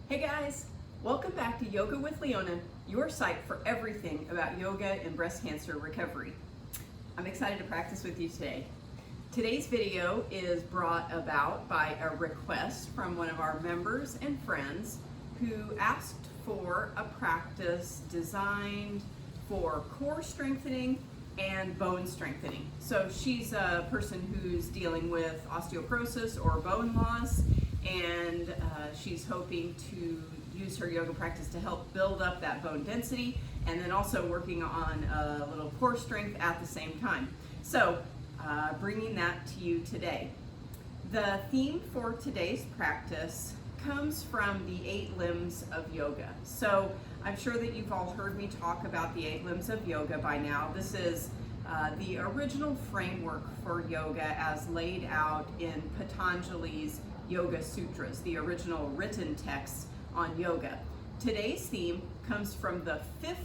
Hey guys, welcome back to Yoga with Leona, your site for everything about yoga and breast cancer recovery. I'm excited to practice with you today. Today's video is brought about by a request from one of our members and friends who asked for a practice designed for core strengthening and bone strengthening. So she's a person who's dealing with osteoporosis or bone loss, and she's hoping to use her yoga practice to help build up that bone density, and then also working on a little core strength at the same time. So bringing that to you today. The theme for today's practice comes from the 8 limbs of yoga. So I'm sure that you've all heard me talk about the 8 limbs of yoga by now. This is the original framework for yoga as laid out in Patanjali's Yoga Sutras, the original written text on yoga. Today's theme comes from the 5th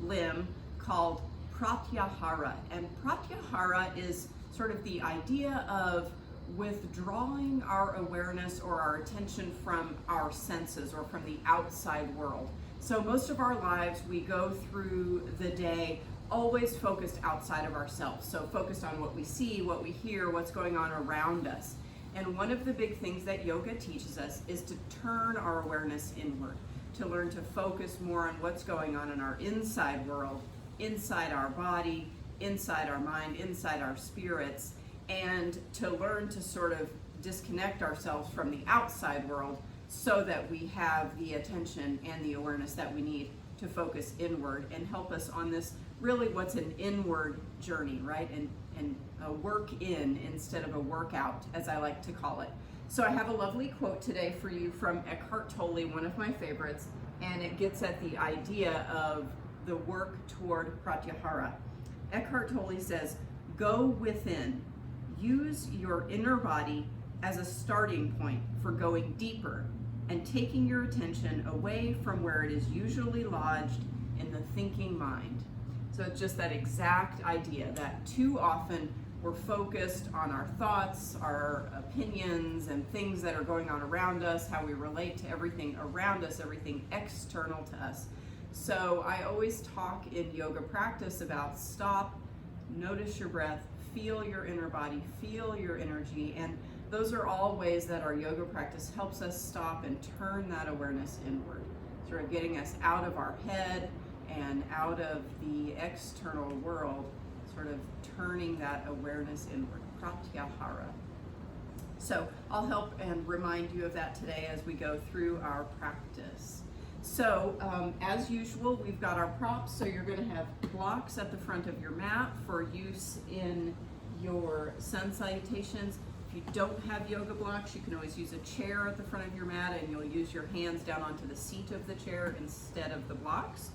limb called pratyahara, and pratyahara is sort of the idea of withdrawing our awareness or our attention from our senses or from the outside world. So most of our lives we go through the day always focused outside of ourselves, so focused on what we see, what we hear, what's going on around us. And one of the big things that yoga teaches us is to turn our awareness inward, to learn to focus more on what's going on in our inside world, inside our body, inside our mind, inside our spirits, and to learn to sort of disconnect ourselves from the outside world so that we have the attention and the awareness that we need to focus inward and help us on this really what's an inward journey, right? And a work in instead of a workout, as I like to call it. So I have a lovely quote today for you from Eckhart Tolle, one of my favorites, and it gets at the idea of the work toward pratyahara. Eckhart Tolle says, "Go within. Use your inner body as a starting point for going deeper and taking your attention away from where it is usually lodged in the thinking mind." So it's just that exact idea that too often we're focused on our thoughts, our opinions, and things that are going on around us, how we relate to everything around us, everything external to us. So I always talk in yoga practice about stop, notice your breath, feel your inner body, feel your energy, and those are all ways that our yoga practice helps us stop and turn that awareness inward, sort of getting us out of our head and out of the external world, sort of turning that awareness inward, pratyahara. So I'll help and remind you of that today as we go through our practice. So as usual, we've got our props, so you're going to have blocks at the front of your mat for use in your sun salutations. If you don't have yoga blocks, you can always use a chair at the front of your mat, and you'll use your hands down onto the seat of the chair instead of the blocks.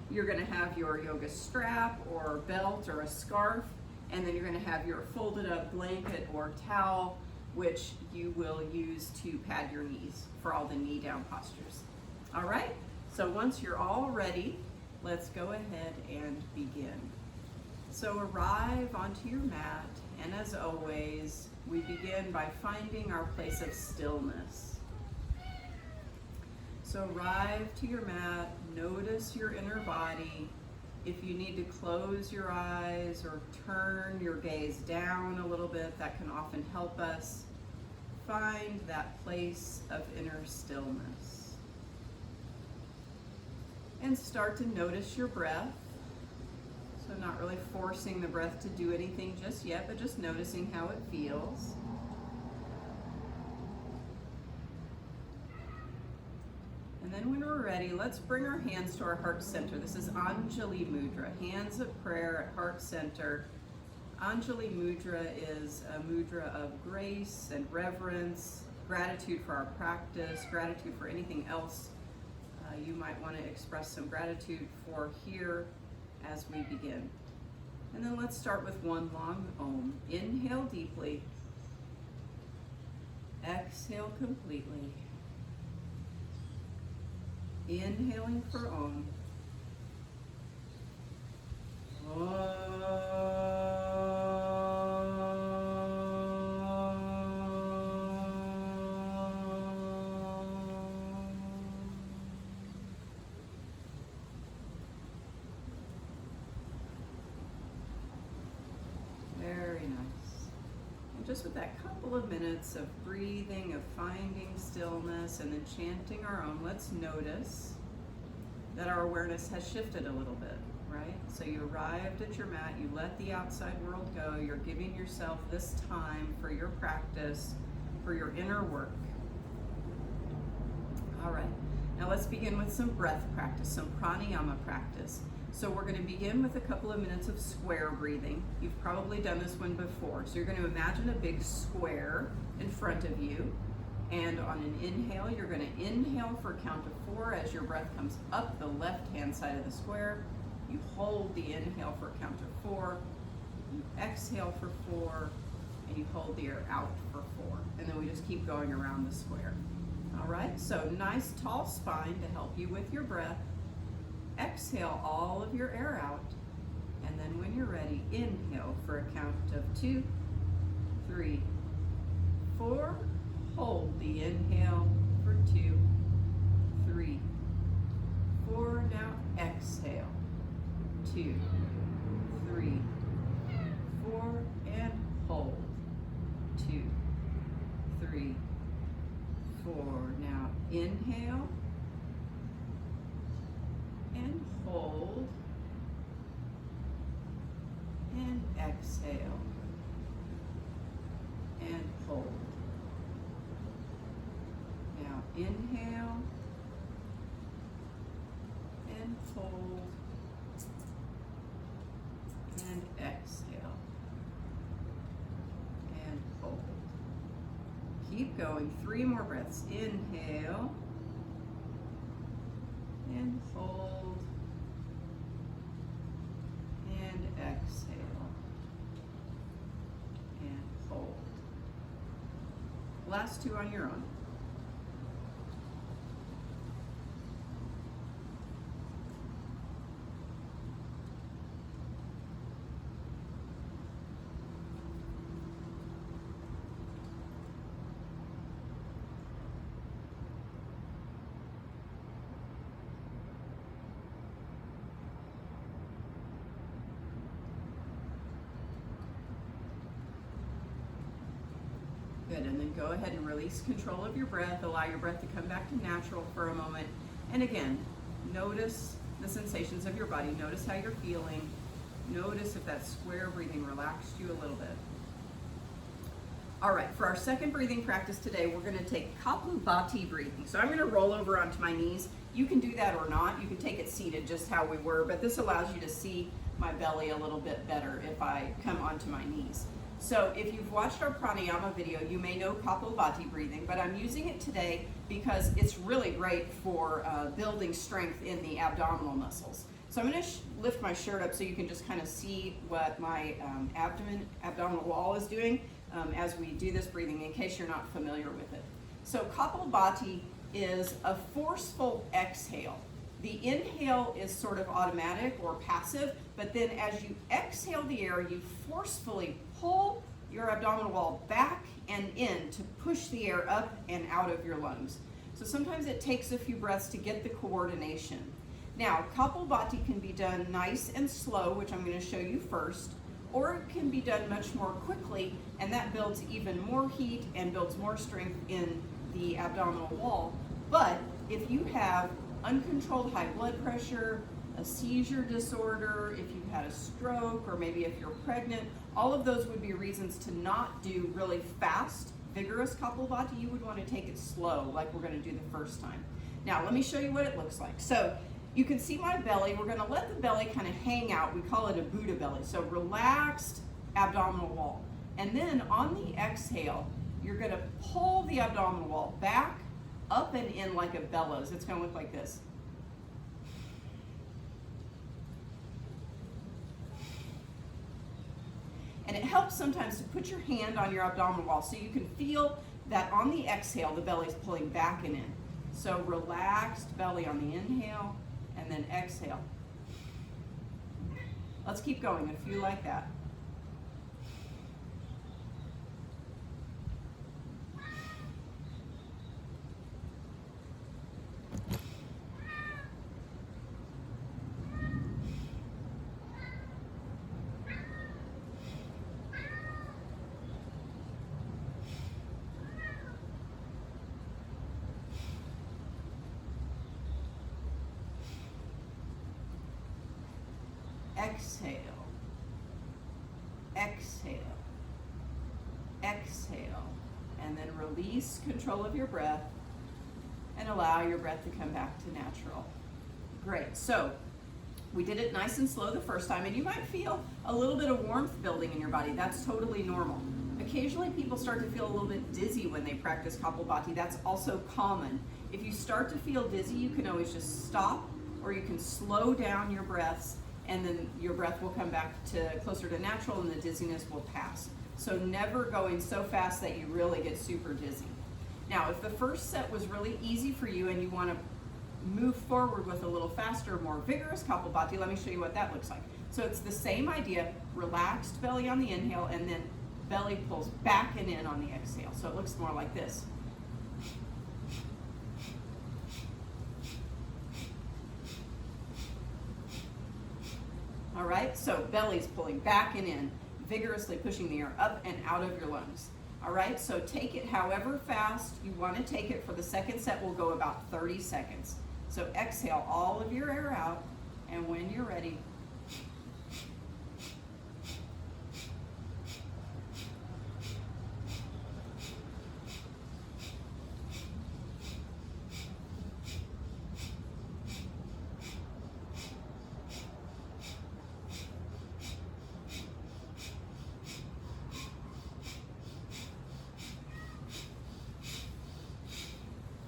You're going to have your yoga strap or belt or a scarf, and then you're going to have your folded up blanket or towel, which you will use to pad your knees for all the knee down postures. All right, so once you're all ready, let's go ahead and begin. So arrive onto your mat, and as always, we begin by finding our place of stillness. So arrive to your mat, notice your inner body. If you need to close your eyes or turn your gaze down a little bit, that can often help us find that place of inner stillness. And start to notice your breath. So not really forcing the breath to do anything just yet, but just noticing how it feels. And then when we're ready, let's bring our hands to our heart center. This is Anjali Mudra, hands of prayer at heart center. Anjali Mudra is a mudra of grace and reverence, gratitude for our practice, gratitude for anything else you might want to express some gratitude for here as we begin. And then let's start with one long Om. Inhale deeply. Exhale completely. Inhaling for Om. just with that couple of minutes of breathing, of finding stillness, and then chanting our own, let's notice that our awareness has shifted a little bit, right? So you arrived at your mat, you let the outside world go, you're giving yourself this time for your practice, for your inner work. All right, now let's begin with some breath practice, some pranayama practice. So we're going to begin with a couple of minutes of square breathing. You've probably done this one before. So you're going to imagine a big square in front of you. And on an inhale, you're going to inhale for a count of 4 as your breath comes up the left-hand side of the square. You hold the inhale for a count of 4. You exhale for 4. And you hold the air out for 4. And then we just keep going around the square. All right, so nice tall spine to help you with your breath. Exhale all of your air out, and then when you're ready, inhale for a count of 2, 3, 4. Hold the inhale for 2, 3, 4. Now exhale. 2, 3, 4, and hold. 2, 3, 4. Now inhale. And hold, and exhale, and hold. Now inhale, and hold, and exhale, and hold. Keep going, 3 more breaths. Inhale, and hold, and exhale, and hold. Last 2 on your own. Good, and then go ahead and release control of your breath. Allow your breath to come back to natural for a moment. And again, notice the sensations of your body. Notice how you're feeling. Notice if that square breathing relaxed you a little bit. All right, for our second breathing practice today, we're going to take Kapalabhati breathing. So I'm going to roll over onto my knees. You can do that or not. You can take it seated just how we were, but this allows you to see my belly a little bit better if I come onto my knees. So if you've watched our pranayama video, you may know Kapalabhati breathing, but I'm using it today because it's really great for building strength in the abdominal muscles. So I'm going to lift my shirt up so you can just kind of see what my abdominal wall is doing as we do this breathing, in case you're not familiar with it. So Kapalabhati is a forceful exhale. The inhale is sort of automatic or passive, but then as you exhale the air, you forcefully pull your abdominal wall back and in to push the air up and out of your lungs. So sometimes it takes a few breaths to get the coordination. Now, Kapalabhati can be done nice and slow, which I'm going to show you first, or it can be done much more quickly, and that builds even more heat and builds more strength in the abdominal wall. But if you have uncontrolled high blood pressure, a seizure disorder, if you've had a stroke, or maybe if you're pregnant, all of those would be reasons to not do really fast, vigorous Kapalabhati. You would want to take it slow, like we're going to do the first time. Now, let me show you what it looks like. So you can see my belly. We're going to let the belly kind of hang out. We call it a Buddha belly. So relaxed abdominal wall. And then on the exhale, you're going to pull the abdominal wall back, up and in like a bellows. It's going to look like this. And it helps sometimes to put your hand on your abdominal wall so you can feel that on the exhale, the belly's pulling back and in. So relaxed belly on the inhale, and then exhale. Let's keep going, a few like that. exhale, exhale, exhale, and then release control of your breath and allow your breath to come back to natural. Great, so we did it nice and slow the first time, and you might feel a little bit of warmth building in your body. That's totally normal. Occasionally people start to feel a little bit dizzy when they practice Kapalbhati. That's also common. If you start to feel dizzy, you can always just stop, or you can slow down your breaths, and then your breath will come back to closer to natural and the dizziness will pass. So never going so fast that you really get super dizzy. Now, if the first set was really easy for you and you want to move forward with a little faster, more vigorous Kapalbhati, let me show you what that looks like. So it's the same idea, relaxed belly on the inhale, and then belly pulls back and in on the exhale. So it looks more like this. All right, so belly's pulling back and in, vigorously pushing the air up and out of your lungs. All right, so take it however fast you want to take it. For the second set, we'll go about 30 seconds. So exhale all of your air out, and when you're ready,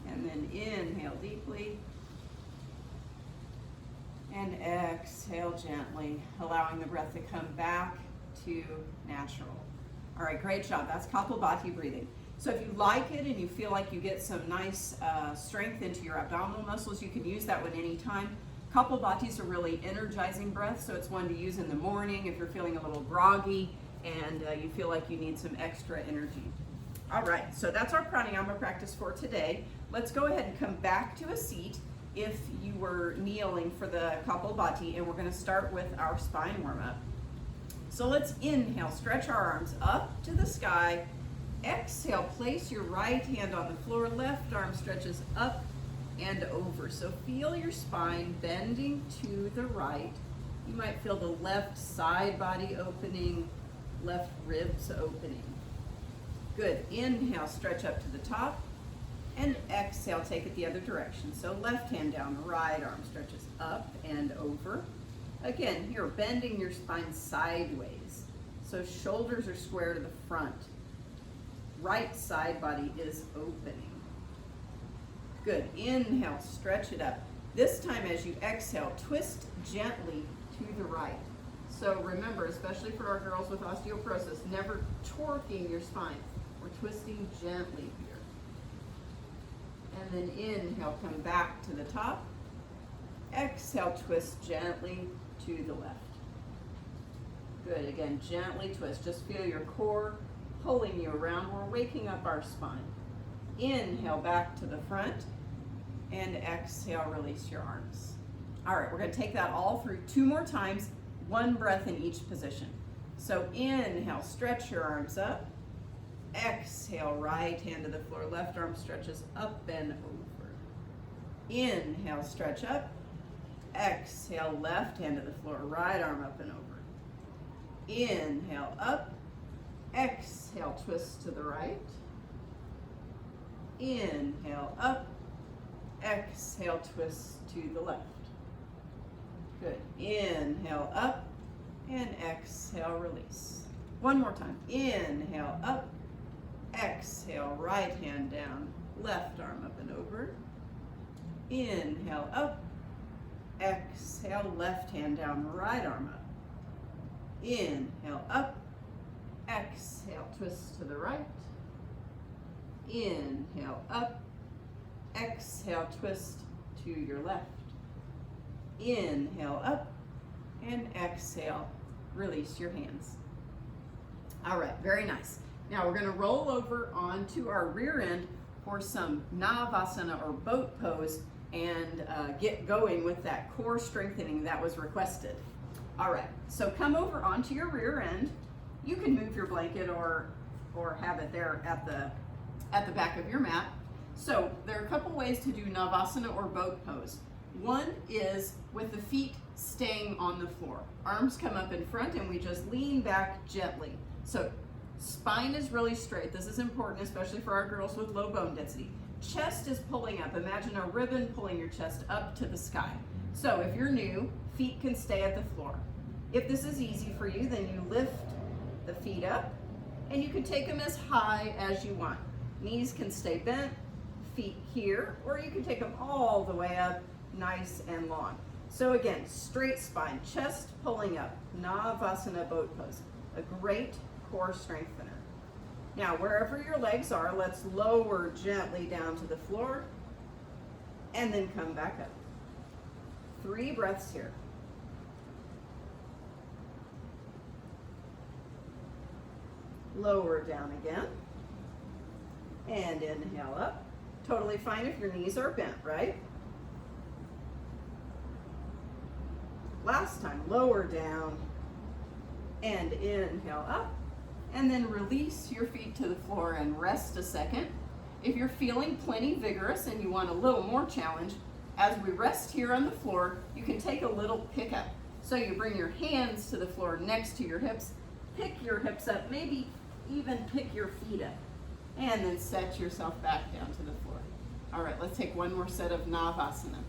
and then inhale deeply and exhale gently, allowing the breath to come back to natural. All right, great job. That's Kapalbhati breathing. So if you like it and you feel like you get some nice strength into your abdominal muscles, you can use that one anytime. Kapalbhati is a really energizing breath, so it's one to use in the morning if you're feeling a little groggy and you feel like you need some extra energy. All right, so that's our pranayama practice for today. Let's go ahead and come back to a seat if you were kneeling for the Kapalbhati, and we're going to start with our spine warm-up. So let's inhale, stretch our arms up to the sky. Exhale, place your right hand on the floor, left arm stretches up and over. So feel your spine bending to the right. You might feel the left side body opening, left ribs opening. Good, inhale, stretch up to the top. And exhale, take it the other direction. So left hand down, right arm stretches up and over. Again, here, bending your spine sideways. So shoulders are square to the front. Right side body is opening. Good, inhale, stretch it up. This time as you exhale, twist gently to the right. So remember, especially for our girls with osteoporosis, never torquing your spine. We're twisting gently here. And then inhale, come back to the top. Exhale, twist gently to the left. Good, again, gently twist. Just feel your core pulling you around. We're waking up our spine. Inhale, back to the front. And exhale, release your arms. All right, we're gonna take that all through 2 more times, 1 breath in each position. So inhale, stretch your arms up. Exhale, right hand to the floor, left arm stretches up and over. Inhale, stretch up. Exhale, left hand to the floor, right arm up and over. Inhale, up. Exhale, twist to the right. Inhale, up. Exhale, twist to the left. Good. Inhale, up. And exhale, release. 1 more time. Inhale, up. Exhale, right hand down, left arm up and over. Inhale, up. Exhale, left hand down, right arm up. Inhale, up. Exhale, twist to the right. Inhale, up. Exhale, twist to your left. Inhale, up. And exhale, release your hands. All right, very nice. Now we're going to roll over onto our rear end for some Navasana or boat pose and get going with that core strengthening that was requested. All right, so come over onto your rear end. You can move your blanket or have it there at the back of your mat. So there are a couple ways to do Navasana or boat pose. One is with the feet staying on the floor. Arms come up in front and we just lean back gently. So spine is really straight. This is important, especially for our girls with low bone density. Chest is pulling up. Imagine a ribbon pulling your chest up to the sky. So if you're new, feet can stay at the floor. If this is easy for you, then you lift the feet up and you can take them as high as you want. Knees can stay bent, feet here, or you can take them all the way up, nice and long. So again, straight spine, chest pulling up, Navasana boat pose, a great core strengthener. Now, wherever your legs are, let's lower gently down to the floor and then come back up. 3 breaths here. Lower down again and inhale up. Totally fine if your knees are bent, right? Last time, lower down and inhale up. And then release your feet to the floor and rest a second. If you're feeling plenty vigorous and you want a little more challenge, as we rest here on the floor, you can take a little pickup. So you bring your hands to the floor next to your hips, pick your hips up, maybe even pick your feet up, and then set yourself back down to the floor. All right, let's take one more set of Navasana.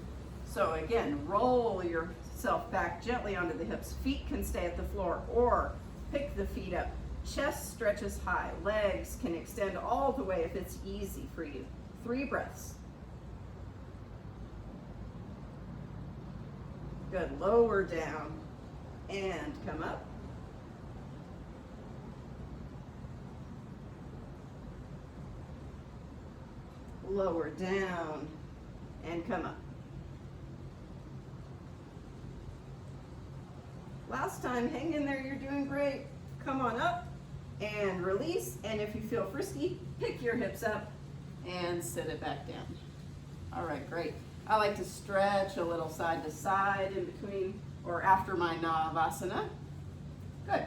So again, roll yourself back gently onto the hips. Feet can stay at the floor or pick the feet up. Chest stretches high, legs can extend all the way if it's easy for you. 3 breaths. Good, lower down and come up. Lower down and come up. Last time, hang in there, you're doing great. Come on up and release, and if you feel frisky, pick your hips up and sit it back down. All right, great. I like to stretch a little side to side in between or after my Navasana. Good.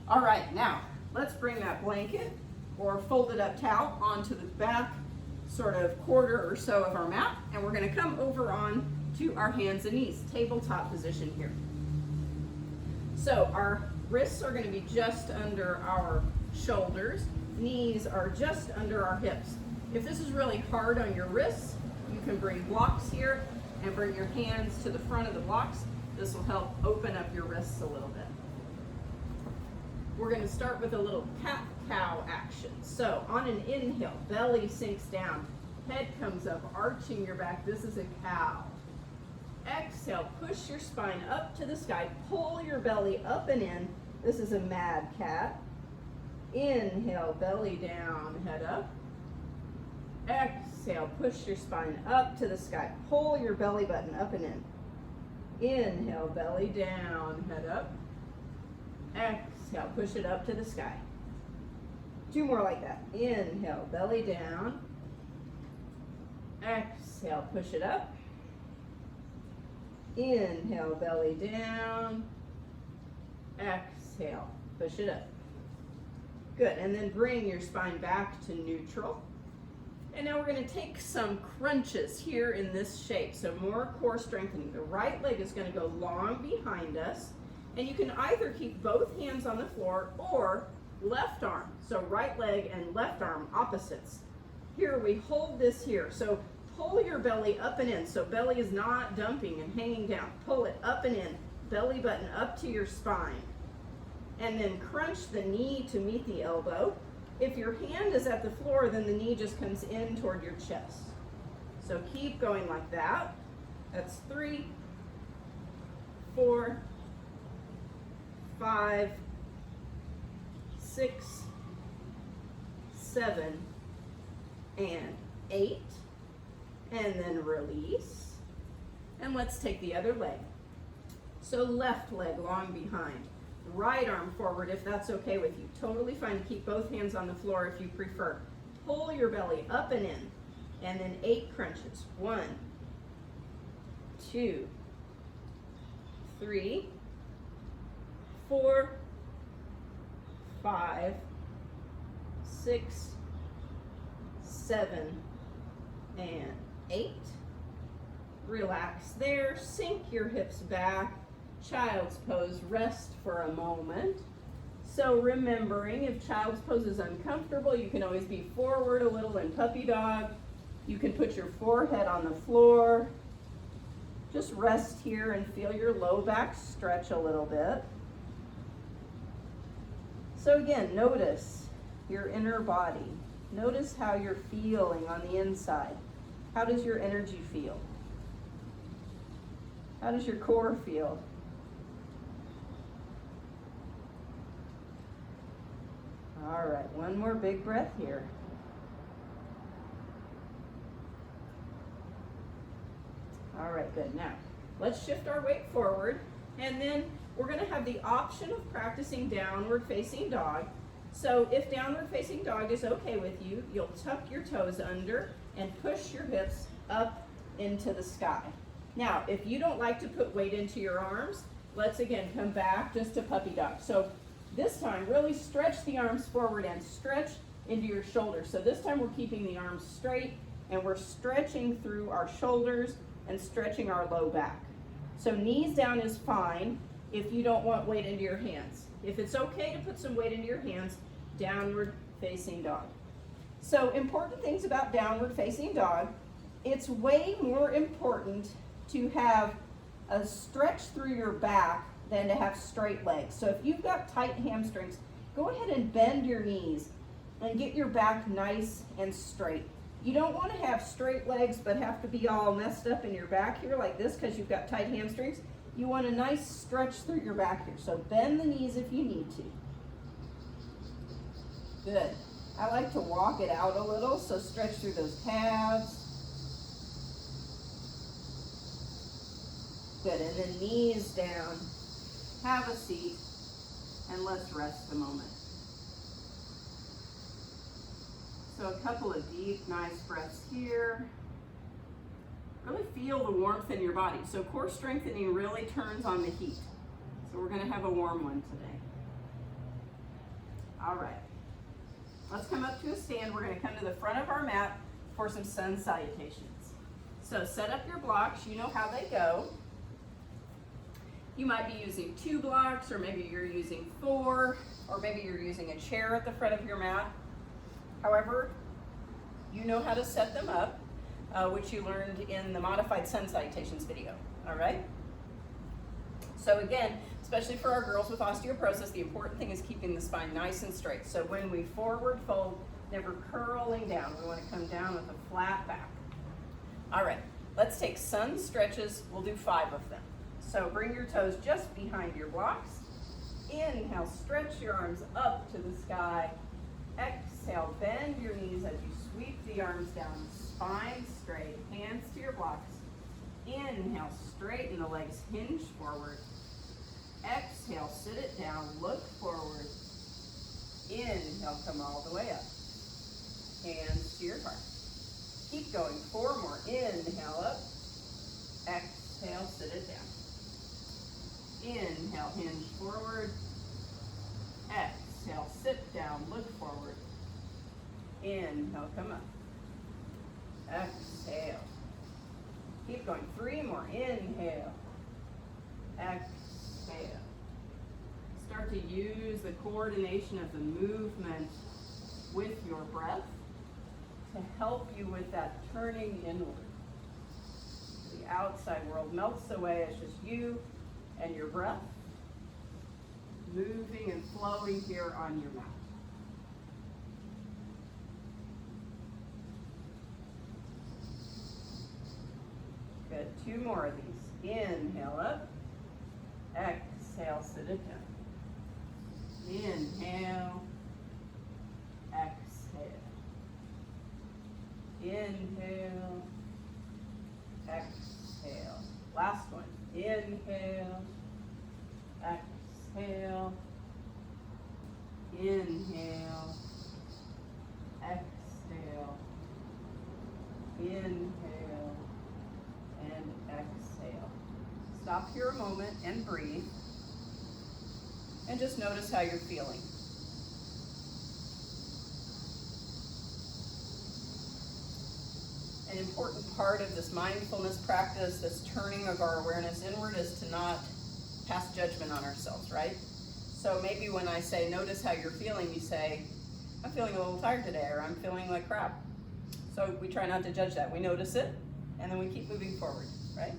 All right, now let's bring that blanket or folded up towel onto the back sort of quarter or so of our mat, and we're going to come over on to our hands and knees, tabletop position here. So our wrists are going to be just under our shoulders. Knees are just under our hips. If this is really hard on your wrists, you can bring blocks here and bring your hands to the front of the blocks. This will help open up your wrists a little bit. We're going to start with a little cat-cow action. So on an inhale, belly sinks down, head comes up, arching your back. This is a cow. Exhale, push your spine up to the sky, pull your belly up and in. This is a mad cat. Inhale, belly down, head up. Exhale, push your spine up to the sky, pull your belly button up and in. Inhale, belly down, head up. Exhale, push it up to the sky. 2 more like that. Inhale, belly down. Exhale, push it up. Inhale, belly down. Exhale, push it up. Good, and then bring your spine back to neutral. And now we're going to take some crunches here in this shape. So more core strengthening. The right leg is going to go long behind us. And you can either keep both hands on the floor or left arm. So right leg and left arm opposites. Here we hold this here. So pull your belly up and in. So belly is not dumping and hanging down. Pull it up and in. Belly button up to your spine. And then crunch the knee to meet the elbow. If your hand is at the floor, then the knee just comes in toward your chest. So keep going like that. That's 3, 4, 5, 6, 7, and 8. And then release. And let's take the other leg. So left leg long behind. Right arm forward if that's okay with you. Totally fine to keep both hands on the floor if you prefer. Pull your belly up and in. And then 8 crunches. 1, 2, 3, 4, 5, 6, 7, and 8. Relax there, sink your hips back. Child's pose, rest for a moment. So remembering, if child's pose is uncomfortable, you can always be forward a little in puppy dog. You can put your forehead on the floor. Just rest here and feel your low back stretch a little bit. So again, notice your inner body. Notice how you're feeling on the inside. How does your energy feel? How does your core feel? All right, one more big breath here. All right, good. Now, let's shift our weight forward, and then we're going to have the option of practicing downward facing dog. So if downward facing dog is okay with you, you'll tuck your toes under and push your hips up into the sky. Now, if you don't like to put weight into your arms, let's again come back just to puppy dog. So this time, really stretch the arms forward and stretch into your shoulders. So this time we're keeping the arms straight and we're stretching through our shoulders and stretching our low back. So knees down is fine if you don't want weight into your hands. If it's okay to put some weight into your hands, downward facing dog. So important things about downward facing dog, it's way more important to have a stretch through your back than to have straight legs. So if you've got tight hamstrings, go ahead and bend your knees and get your back nice and straight. You don't want to have straight legs but have to be all messed up in your back here like this because you've got tight hamstrings. You want a nice stretch through your back here. So bend the knees if you need to. Good. I like to walk it out a little, so stretch through those calves. Good, and then knees down. Have a seat, and let's rest a moment. So a couple of deep, nice breaths here. Really feel the warmth in your body. So core strengthening really turns on the heat. So we're gonna have a warm one today. All right, let's come up to a stand. We're gonna come to the front of our mat for some sun salutations. So set up your blocks, you know how they go. You might be using 2 blocks, or maybe you're using 4, or maybe you're using a chair at the front of your mat. However, you know how to set them up, which you learned in the modified sun salutations video, all right? So again, especially for our girls with osteoporosis, the important thing is keeping the spine nice and straight. So when we forward fold, never curling down. We want to come down with a flat back. All right, let's take sun stretches. We'll do 5 of them. So bring your toes just behind your blocks. Inhale, stretch your arms up to the sky. Exhale, bend your knees as you sweep the arms down, spine straight, hands to your blocks. Inhale, straighten the legs, hinge forward. Exhale, sit it down, look forward. Inhale, come all the way up. Hands to your heart. Keep going, 4 more. Inhale up. Exhale, sit it down. Inhale, hinge forward. Exhale, sit down, look forward. Inhale, come up. Exhale. Keep going, 3 more. Inhale. Exhale. Start to use the coordination of the movement with your breath to help you with that turning inward. The outside world melts away. It's just you and your breath moving and flowing here on your mat. Good, 2 more of these. Inhale up. Exhale, sit it down. Inhale. Exhale. Inhale. Exhale. Last one. Inhale. Exhale. Inhale. Exhale. Inhale. And exhale. Stop here a moment and breathe. And just notice how you're feeling. An important part of this mindfulness practice, this turning of our awareness inward, is to not pass judgment on ourselves, right? So maybe when I say, notice how you're feeling, you say, I'm feeling a little tired today, or I'm feeling like crap. So we try not to judge that. We notice it, and then we keep moving forward, right?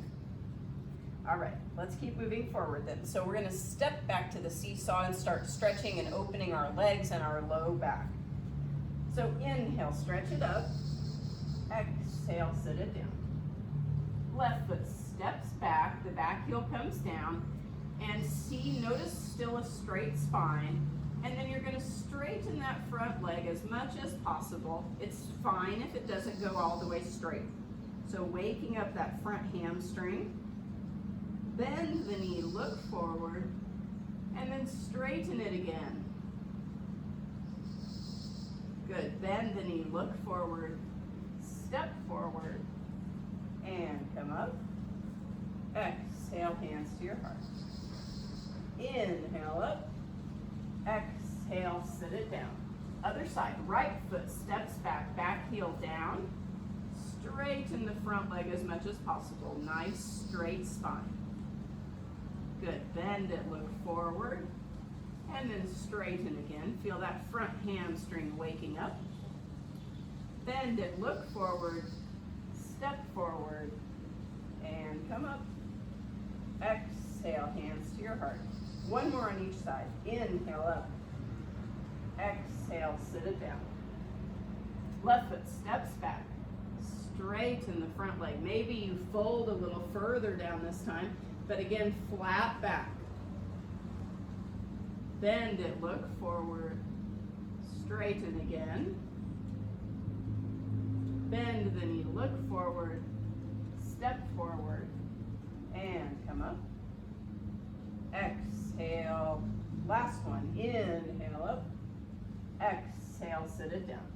All right, let's keep moving forward then. So we're gonna step back to the seesaw and start stretching and opening our legs and our low back. So inhale, stretch it up. Exhale, sit it down. Left foot steps back, the back heel comes down, and notice still a straight spine. And then you're gonna straighten that front leg as much as possible. It's fine if it doesn't go all the way straight. So waking up that front hamstring. Bend the knee, look forward, and then straighten it again. Good, bend the knee, look forward, step forward, and come up. Exhale, hands to your heart. Inhale up, exhale, sit it down. Other side, right foot steps back, back heel down. Straighten the front leg as much as possible. Nice straight spine. Good, bend it, look forward, and then straighten again. Feel that front hamstring waking up. Bend it, look forward, step forward, and come up. Exhale, hands to your heart. One more on each side. Inhale up. Exhale, sit it down. Left foot steps back. Straighten the front leg. Maybe you fold a little further down this time, but again, flat back. Bend it, look forward, straighten again. Bend the knee, look forward, step forward, and come up. Exhale, last one. Inhale up, exhale, sit it down.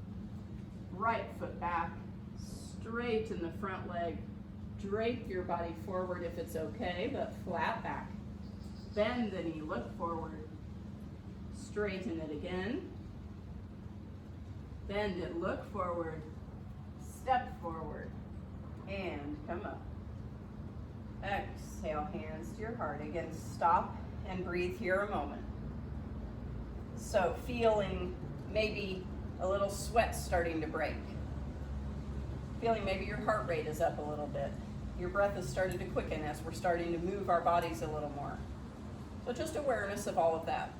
Right foot back, straighten the front leg. Drape your body forward if it's okay, but flat back. Bend the knee, look forward. Straighten it again. Bend it, look forward. Step forward. And come up. Exhale, hands to your heart. Again, stop and breathe here a moment. So feeling maybe a little sweat starting to break. Feeling maybe your heart rate is up a little bit. Your breath is starting to quicken as we're starting to move our bodies a little more. So just awareness of all of that.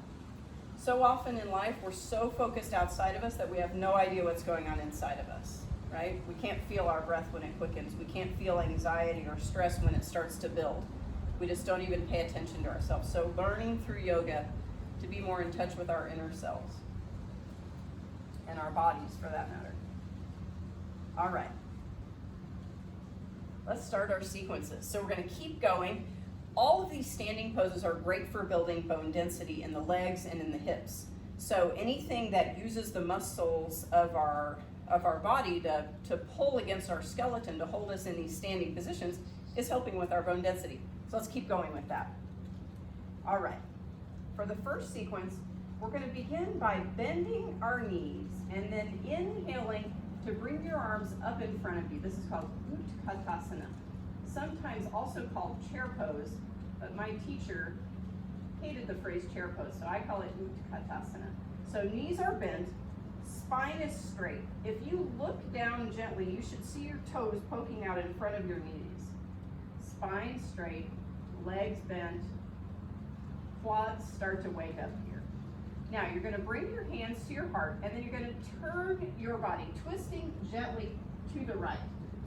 So often in life, we're so focused outside of us that we have no idea what's going on inside of us, right? We can't feel our breath when it quickens. We can't feel anxiety or stress when it starts to build. We just don't even pay attention to ourselves. So learning through yoga to be more in touch with our inner selves and our bodies for that matter. All right. Let's start our sequences. So we're going to keep going. All of these standing poses are great for building bone density in the legs and in the hips. So anything that uses the muscles of our body to pull against our skeleton to hold us in these standing positions is helping with our bone density. So let's keep going with that. All right. For the first sequence, we're going to begin by bending our knees and then inhaling to bring your arms up in front of you. This is called Utkatasana, sometimes also called chair pose, but my teacher hated the phrase chair pose, so I call it Utkatasana. So knees are bent, spine is straight. If you look down gently, you should see your toes poking out in front of your knees. Spine straight, legs bent, quads start to wake up here. Now you're going to bring your hands to your heart, and then you're going to turn your body, twisting gently to the right.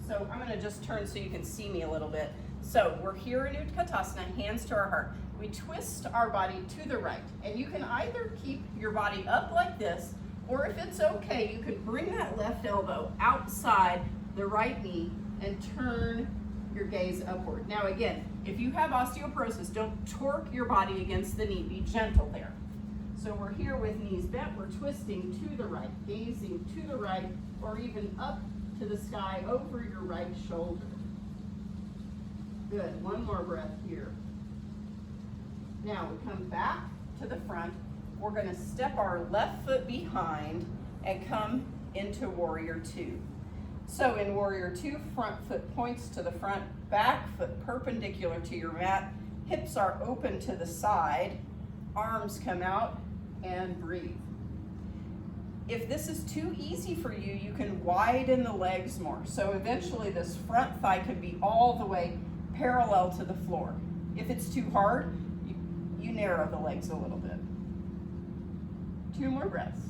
So I'm going to just turn so you can see me a little bit. So we're here in Utkatasana, hands to our heart. We twist our body to the right, and you can either keep your body up like this, or if it's okay, you can bring that left elbow outside the right knee and turn your gaze upward. Now again, if you have osteoporosis, don't torque your body against the knee, be gentle there. So we're here with knees bent, we're twisting to the right, gazing to the right, or even up to the sky over your right shoulder. Good, one more breath here. Now we come back to the front. We're gonna step our left foot behind and come into warrior two. So in warrior two, front foot points to the front, back foot perpendicular to your mat, hips are open to the side, arms come out, and breathe. If this is too easy for you, you can widen the legs more. So eventually this front thigh can be all the way parallel to the floor. If it's too hard, you narrow the legs a little bit. 2 more breaths.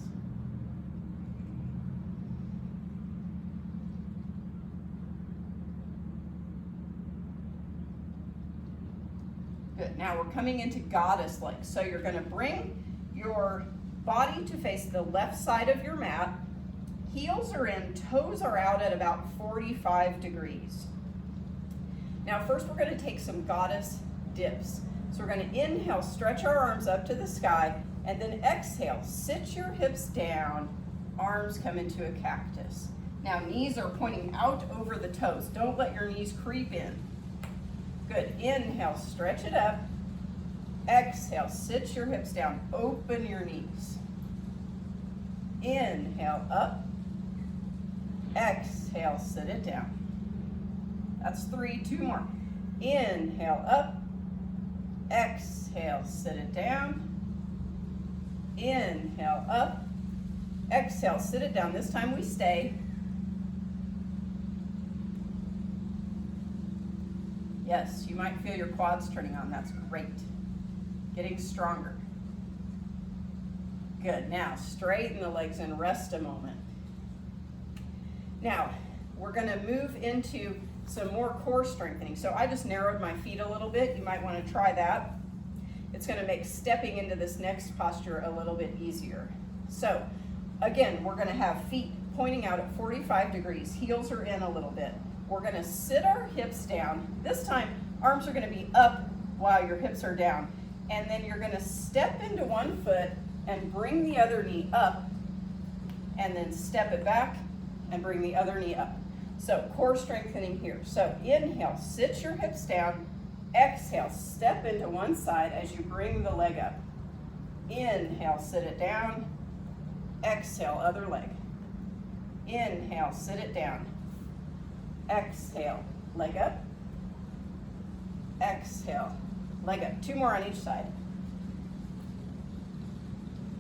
Good. Now we're coming into goddess legs. So you're going to bring your body to face the left side of your mat. Heels are in, toes are out at about 45 degrees. Now first we're going to take some goddess dips. So we're going to inhale, stretch our arms up to the sky, and then exhale, sit your hips down, arms come into a cactus. Now knees are pointing out over the toes. Don't let your knees creep in. Good. Inhale, stretch it up. Exhale, sit your hips down, open your knees. Inhale, up. Exhale, sit it down. That's 3, 2 more. Inhale, up. Exhale, sit it down. Inhale, up. Exhale, sit it down. This time we stay. Yes, you might feel your quads turning on. That's great. Getting stronger. Good. Now straighten the legs and rest a moment. Now we're going to move into some more core strengthening. So I just narrowed my feet a little bit. You might want to try that. It's going to make stepping into this next posture a little bit easier. So again, we're going to have feet pointing out at 45 degrees. Heels are in a little bit. We're going to sit our hips down. This time, arms are going to be up while your hips are down. And then you're going to step into one foot and bring the other knee up, and then step it back and bring the other knee up. So core strengthening here. So inhale, sit your hips down. Exhale, step into one side as you bring the leg up. Inhale, sit it down. Exhale, other leg. Inhale, sit it down. Exhale, leg up. Exhale, leg up. 2 more on each side.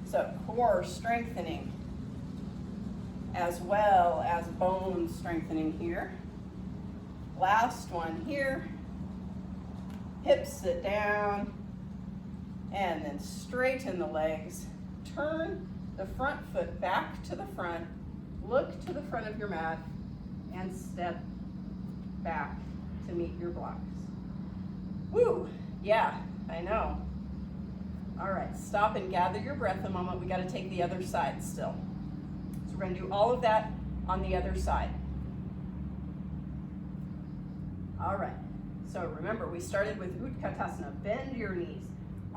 So core strengthening as well as bone strengthening here. Last one here. Hips sit down, and then straighten the legs. Turn the front foot back to the front. Look to the front of your mat and step back to meet your blocks. Woo, yeah, I know. All right, stop and gather your breath a moment. We got to take the other side still. So we're going to do all of that on the other side. All right, so remember we started with Utkatasana. Bend your knees,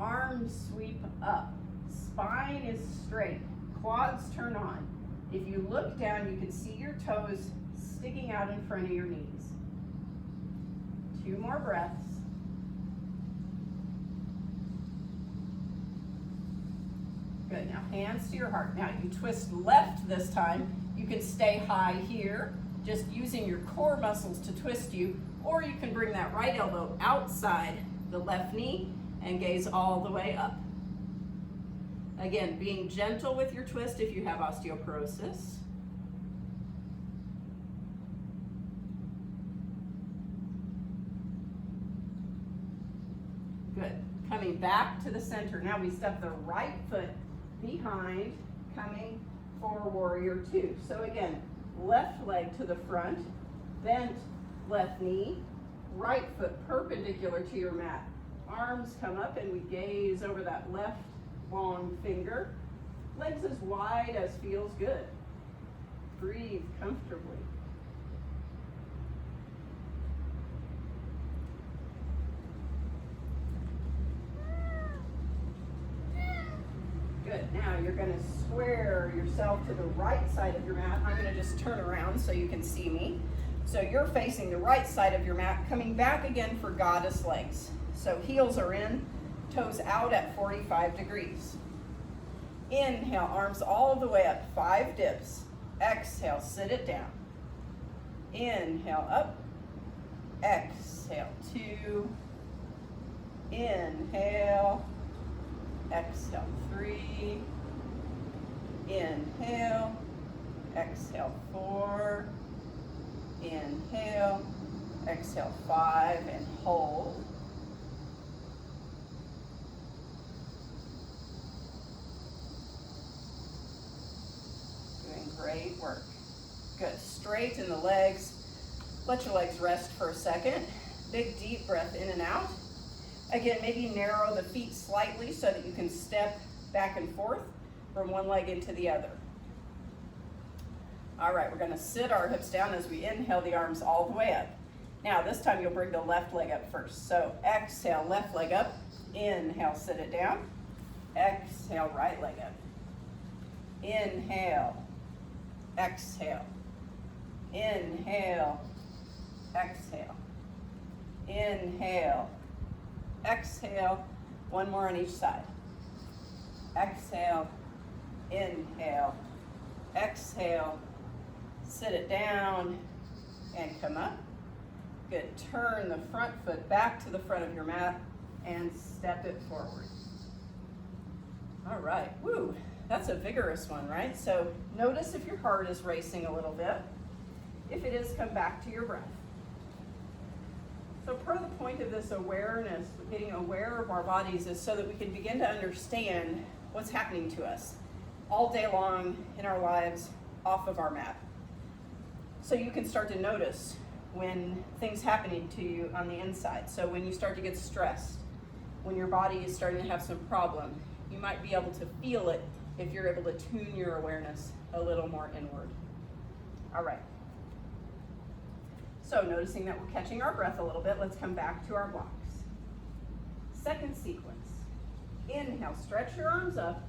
arms sweep up, spine is straight, quads turn on. If you look down, you can see your toes sticking out in front of your knees. 2 more breaths. Good, now hands to your heart. Now you twist left this time. You can stay high here, just using your core muscles to twist you, or you can bring that right elbow outside the left knee and gaze all the way up. Again, being gentle with your twist if you have osteoporosis. Good. Coming back to the center. Now we step the right foot behind, coming for warrior 2. So again, left leg to the front, bent left knee, right foot perpendicular to your mat. Arms come up and we gaze over that left long finger. Legs as wide as feels good. Breathe comfortably. Good. Now you're going to square yourself to the right side of your mat. I'm going to just turn around so you can see me. So you're facing the right side of your mat, coming back again for goddess legs. So heels are in, toes out at 45 degrees. Inhale, arms all the way up, 5 dips. Exhale, sit it down. Inhale up, exhale 2, inhale, exhale 3, inhale, exhale 4, inhale, exhale 5, and hold. Doing great work. Good. Straighten the legs. Let your legs rest for a second. Big deep breath in and out. Again, maybe narrow the feet slightly so that you can step back and forth from one leg into the other. All right, we're going to sit our hips down as we inhale the arms all the way up. Now, this time you'll bring the left leg up first. So exhale, left leg up. Inhale, sit it down. Exhale, right leg up. Inhale, exhale. Inhale, exhale. Inhale, exhale. One more on each side. Exhale, inhale, exhale. Sit it down and come up. Good. Turn the front foot back to the front of your mat and step it forward. All right. Woo. That's a vigorous one, right? So notice if your heart is racing a little bit. If it is, come back to your breath. So part of the point of this awareness, getting aware of our bodies, is so that we can begin to understand what's happening to us all day long in our lives off of our mat. So you can start to notice when things happening to you on the inside. So when you start to get stressed, when your body is starting to have some problem, you might be able to feel it if you're able to tune your awareness a little more inward. All right. So noticing that we're catching our breath a little bit, let's come back to our blocks. Second sequence. Inhale, stretch your arms up.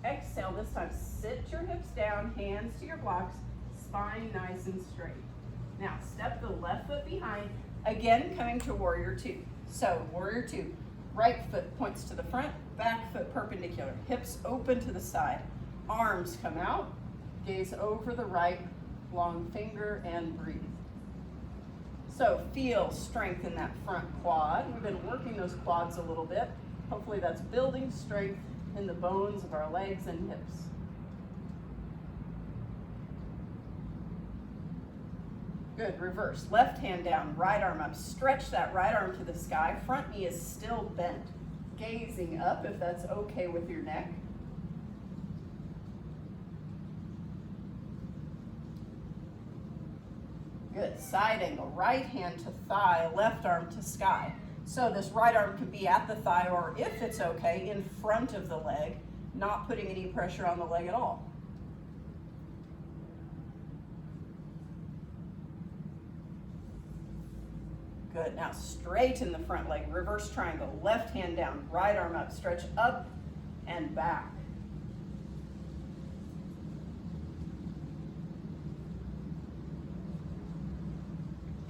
Exhale, this time sit your hips down, hands to your blocks, spine nice and straight. Now step the left foot behind, again coming to warrior 2. So warrior 2, right foot points to the front, back foot perpendicular, hips open to the side, arms come out, gaze over the right, long finger, and breathe. So feel strength in that front quad. We've been working those quads a little bit. Hopefully that's building strength in the bones of our legs and hips. Good, reverse. Left hand down, right arm up. Stretch that right arm to the sky. Front knee is still bent. Gazing up if that's okay with your neck. Good, side angle. Right hand to thigh, left arm to sky. So this right arm could be at the thigh, or if it's okay, in front of the leg, not putting any pressure on the leg at all. Good, now straighten the front leg, reverse triangle, left hand down, right arm up, stretch up and back.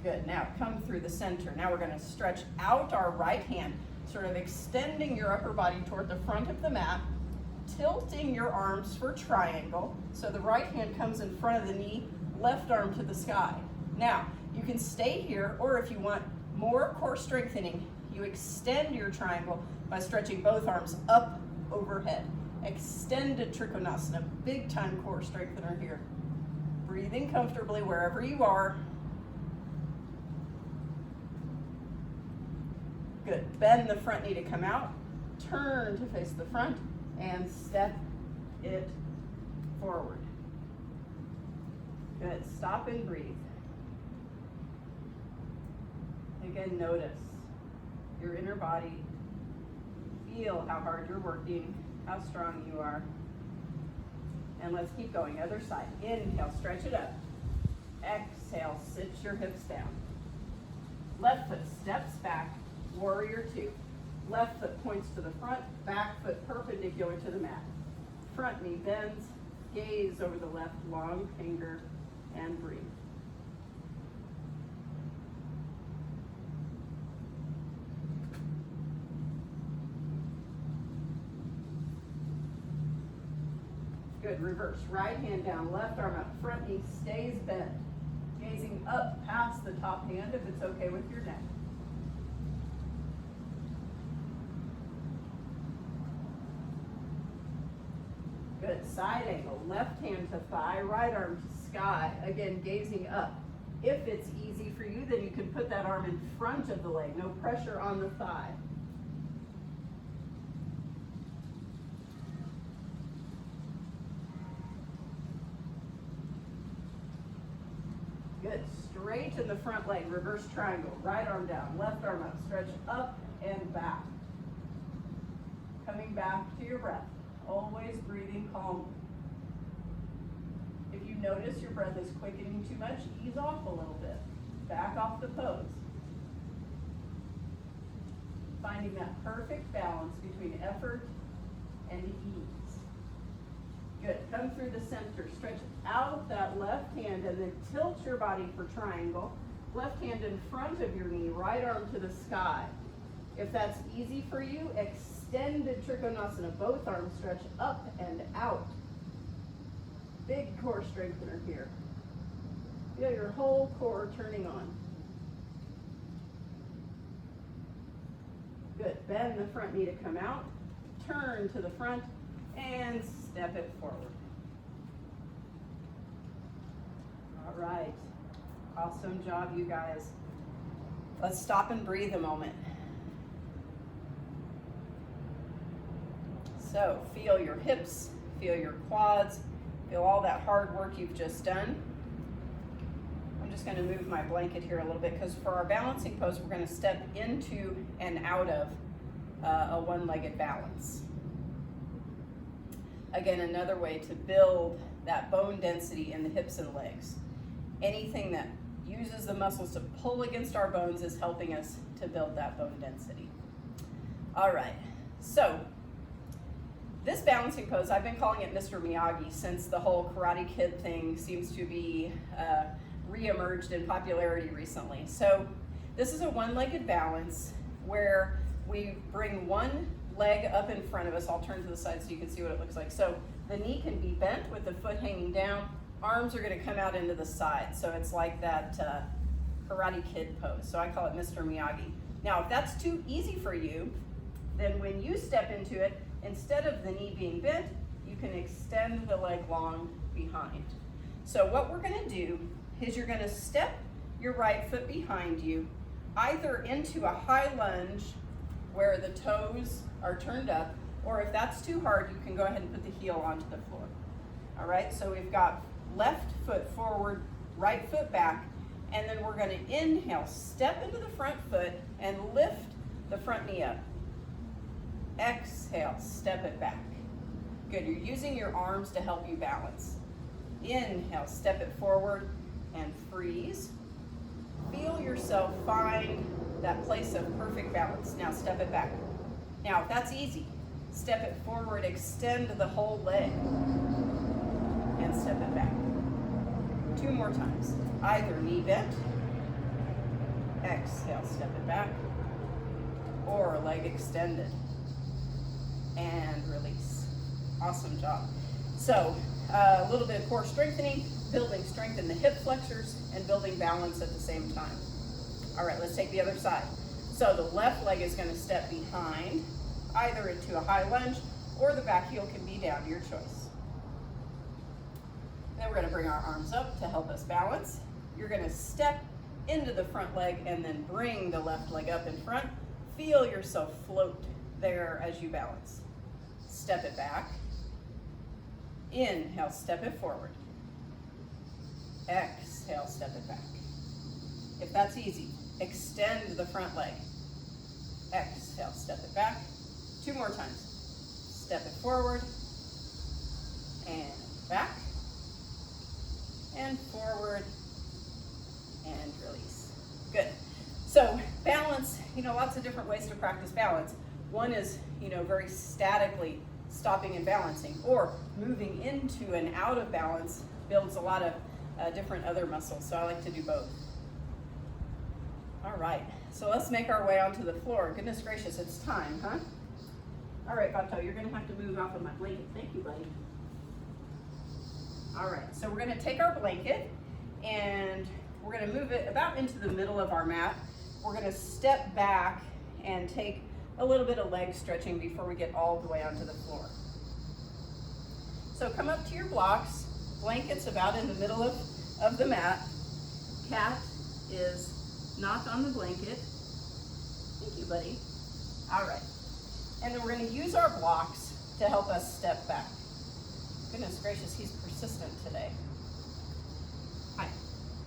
Good, now come through the center. Now we're gonna stretch out our right hand, sort of extending your upper body toward the front of the mat, tilting your arms for triangle. So the right hand comes in front of the knee, left arm to the sky. Now, you can stay here, or if you want more core strengthening, you extend your triangle by stretching both arms up overhead. Extended Trikonasana, big time core strengthener here. Breathing comfortably wherever you are. Good, bend the front knee to come out, turn to face the front, and step it forward. Good, stop and breathe. Again, notice your inner body. Feel how hard you're working, how strong you are. And let's keep going, other side. Inhale, stretch it up. Exhale, sit your hips down. Left foot steps back, warrior 2. Left foot points to the front, back foot perpendicular to the mat. Front knee bends, gaze over the left long finger, and breathe. Good, reverse. Right hand down, left arm up, front knee stays bent. Gaze gazing up past the top hand if it's okay with your neck. Good, side angle, left hand to thigh, right arm to sky, again gazing up. If it's easy for you, then you can put that arm in front of the leg, no pressure on the thigh. Good, straighten the front leg, reverse triangle, right arm down, left arm up, stretch up and back. Coming back to your breath, always breathing calmly. If you notice your breath is quickening too much, ease off a little bit. Back off the pose. Finding that perfect balance between effort and ease. Good, come through the center, stretch out that left hand and then tilt your body for triangle. Left hand in front of your knee, right arm to the sky. If that's easy for you, extended Trikonasana, both arms stretch up and out. Big core strengthener here. Feel your whole core turning on. Good, bend the front knee to come out, turn to the front, and step it forward. All right, awesome job, you guys. Let's stop and breathe a moment. So feel your hips, feel your quads, feel all that hard work you've just done. I'm just going to move my blanket here a little bit because for our balancing pose, we're going to step into and out of a one-legged balance. Again, another way to build that bone density in the hips and legs. Anything that uses the muscles to pull against our bones is helping us to build that bone density. All right, so this balancing pose, I've been calling it Mr. Miyagi since the whole Karate Kid thing seems to be re-emerged in popularity recently. So this is a one-legged balance where we bring one leg up in front of us. I'll turn to the side so you can see what it looks like. So the knee can be bent with the foot hanging down. Arms are going to come out into the side. So it's like that Karate Kid pose. So I call it Mr. Miyagi. Now, if that's too easy for you, then when you step into it, instead of the knee being bent, you can extend the leg long behind. So what we're going to do is you're going to step your right foot behind you, either into a high lunge where the toes are turned up, or if that's too hard, you can go ahead and put the heel onto the floor. All right, so we've got left foot forward, right foot back, and then we're going to inhale, step into the front foot, and lift the front knee up. Exhale, step it back. Good, you're using your arms to help you balance. Inhale, step it forward and freeze. Feel yourself find that place of perfect balance. Now step it back. Now if that's easy, step it forward, extend the whole leg, and step it back. 2 more times. Either knee bent, exhale, step it back, or leg extended. And release. Awesome job. So a little bit of core strengthening, building strength in the hip flexors, and building balance at the same time. All right, let's take the other side. So the left leg is going to step behind, either into a high lunge, or the back heel can be down, your choice. Then we're going to bring our arms up to help us balance. You're going to step into the front leg and then bring the left leg up in front. Feel yourself float there as you balance. Step it back. Inhale, step it forward. Exhale, step it back. If that's easy, extend the front leg. Exhale, step it back. 2 more times. Step it forward and back and forward and release. Good. So balance, lots of different ways to practice balance. One is, very statically stopping and balancing, or moving into and out of balance builds a lot of different other muscles. So I like to do both. All right, so let's make our way onto the floor. Goodness gracious, it's time, huh? All right, Bato, you're gonna have to move off of my blanket. Thank you, buddy. All right, so we're gonna take our blanket and we're gonna move it about into the middle of our mat. We're gonna step back and take a little bit of leg stretching before we get all the way onto the floor. So come up to your blocks, blankets about in the middle of the mat. Cat is not on the blanket. Thank you, buddy. All right. And then we're going to use our blocks to help us step back. Goodness gracious, he's persistent today. Hi.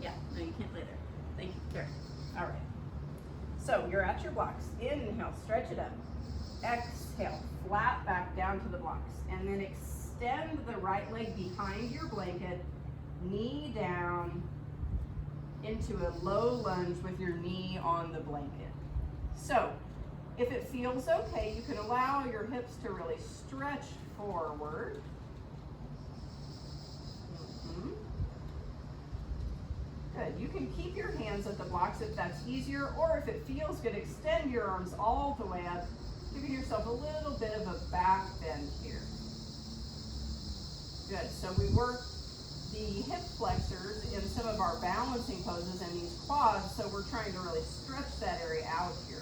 Yeah, no, you can't lay there. Thank you. There. All right. So you're at your blocks. Inhale, stretch it up. Exhale, flat back down to the blocks. And then extend the right leg behind your blanket, knee down into a low lunge with your knee on the blanket. So if it feels okay, you can allow your hips to really stretch forward. Good. You can keep your hands at the blocks if that's easier, or if it feels good, extend your arms all the way up, giving yourself a little bit of a back bend here. Good. So we work the hip flexors in some of our balancing poses and these quads, so we're trying to really stretch that area out here.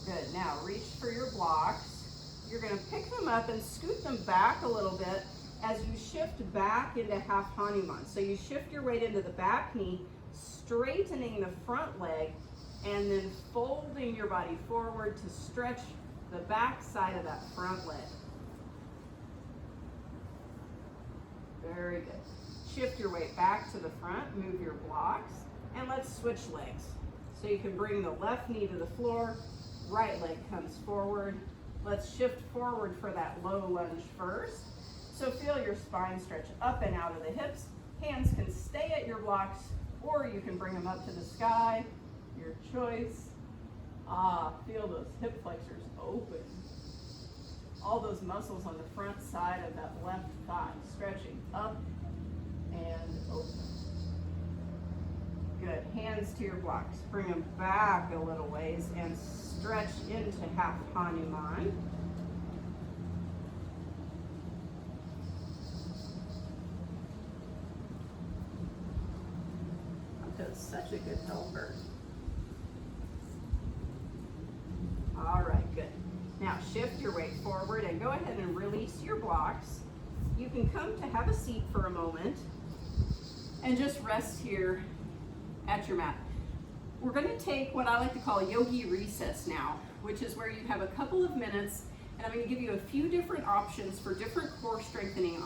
Good. Now reach for your blocks. You're going to pick them up and scoot them back a little bit as you shift back into half Hanuman. So you shift your weight into the back knee, straightening the front leg, and then folding your body forward to stretch the back side of that front leg. Very good. Shift your weight back to the front, move your blocks, and let's switch legs. So you can bring the left knee to the floor, right leg comes forward. Let's shift forward for that low lunge first. So feel your spine stretch up and out of the hips. Hands can stay at your blocks, or you can bring them up to the sky, your choice. Feel those hip flexors open. All those muscles on the front side of that left thigh stretching up and open. Good. Hands to your blocks. Bring them back a little ways and stretch into half Hanuman. That's such a good helper. All right, good. Now shift your weight forward and go ahead and release your blocks. You can come to have a seat for a moment and just rest here at your mat. We're going to take what I like to call a yogi recess now, which is where you have a couple of minutes, and I'm going to give you a few different options for different core strengthening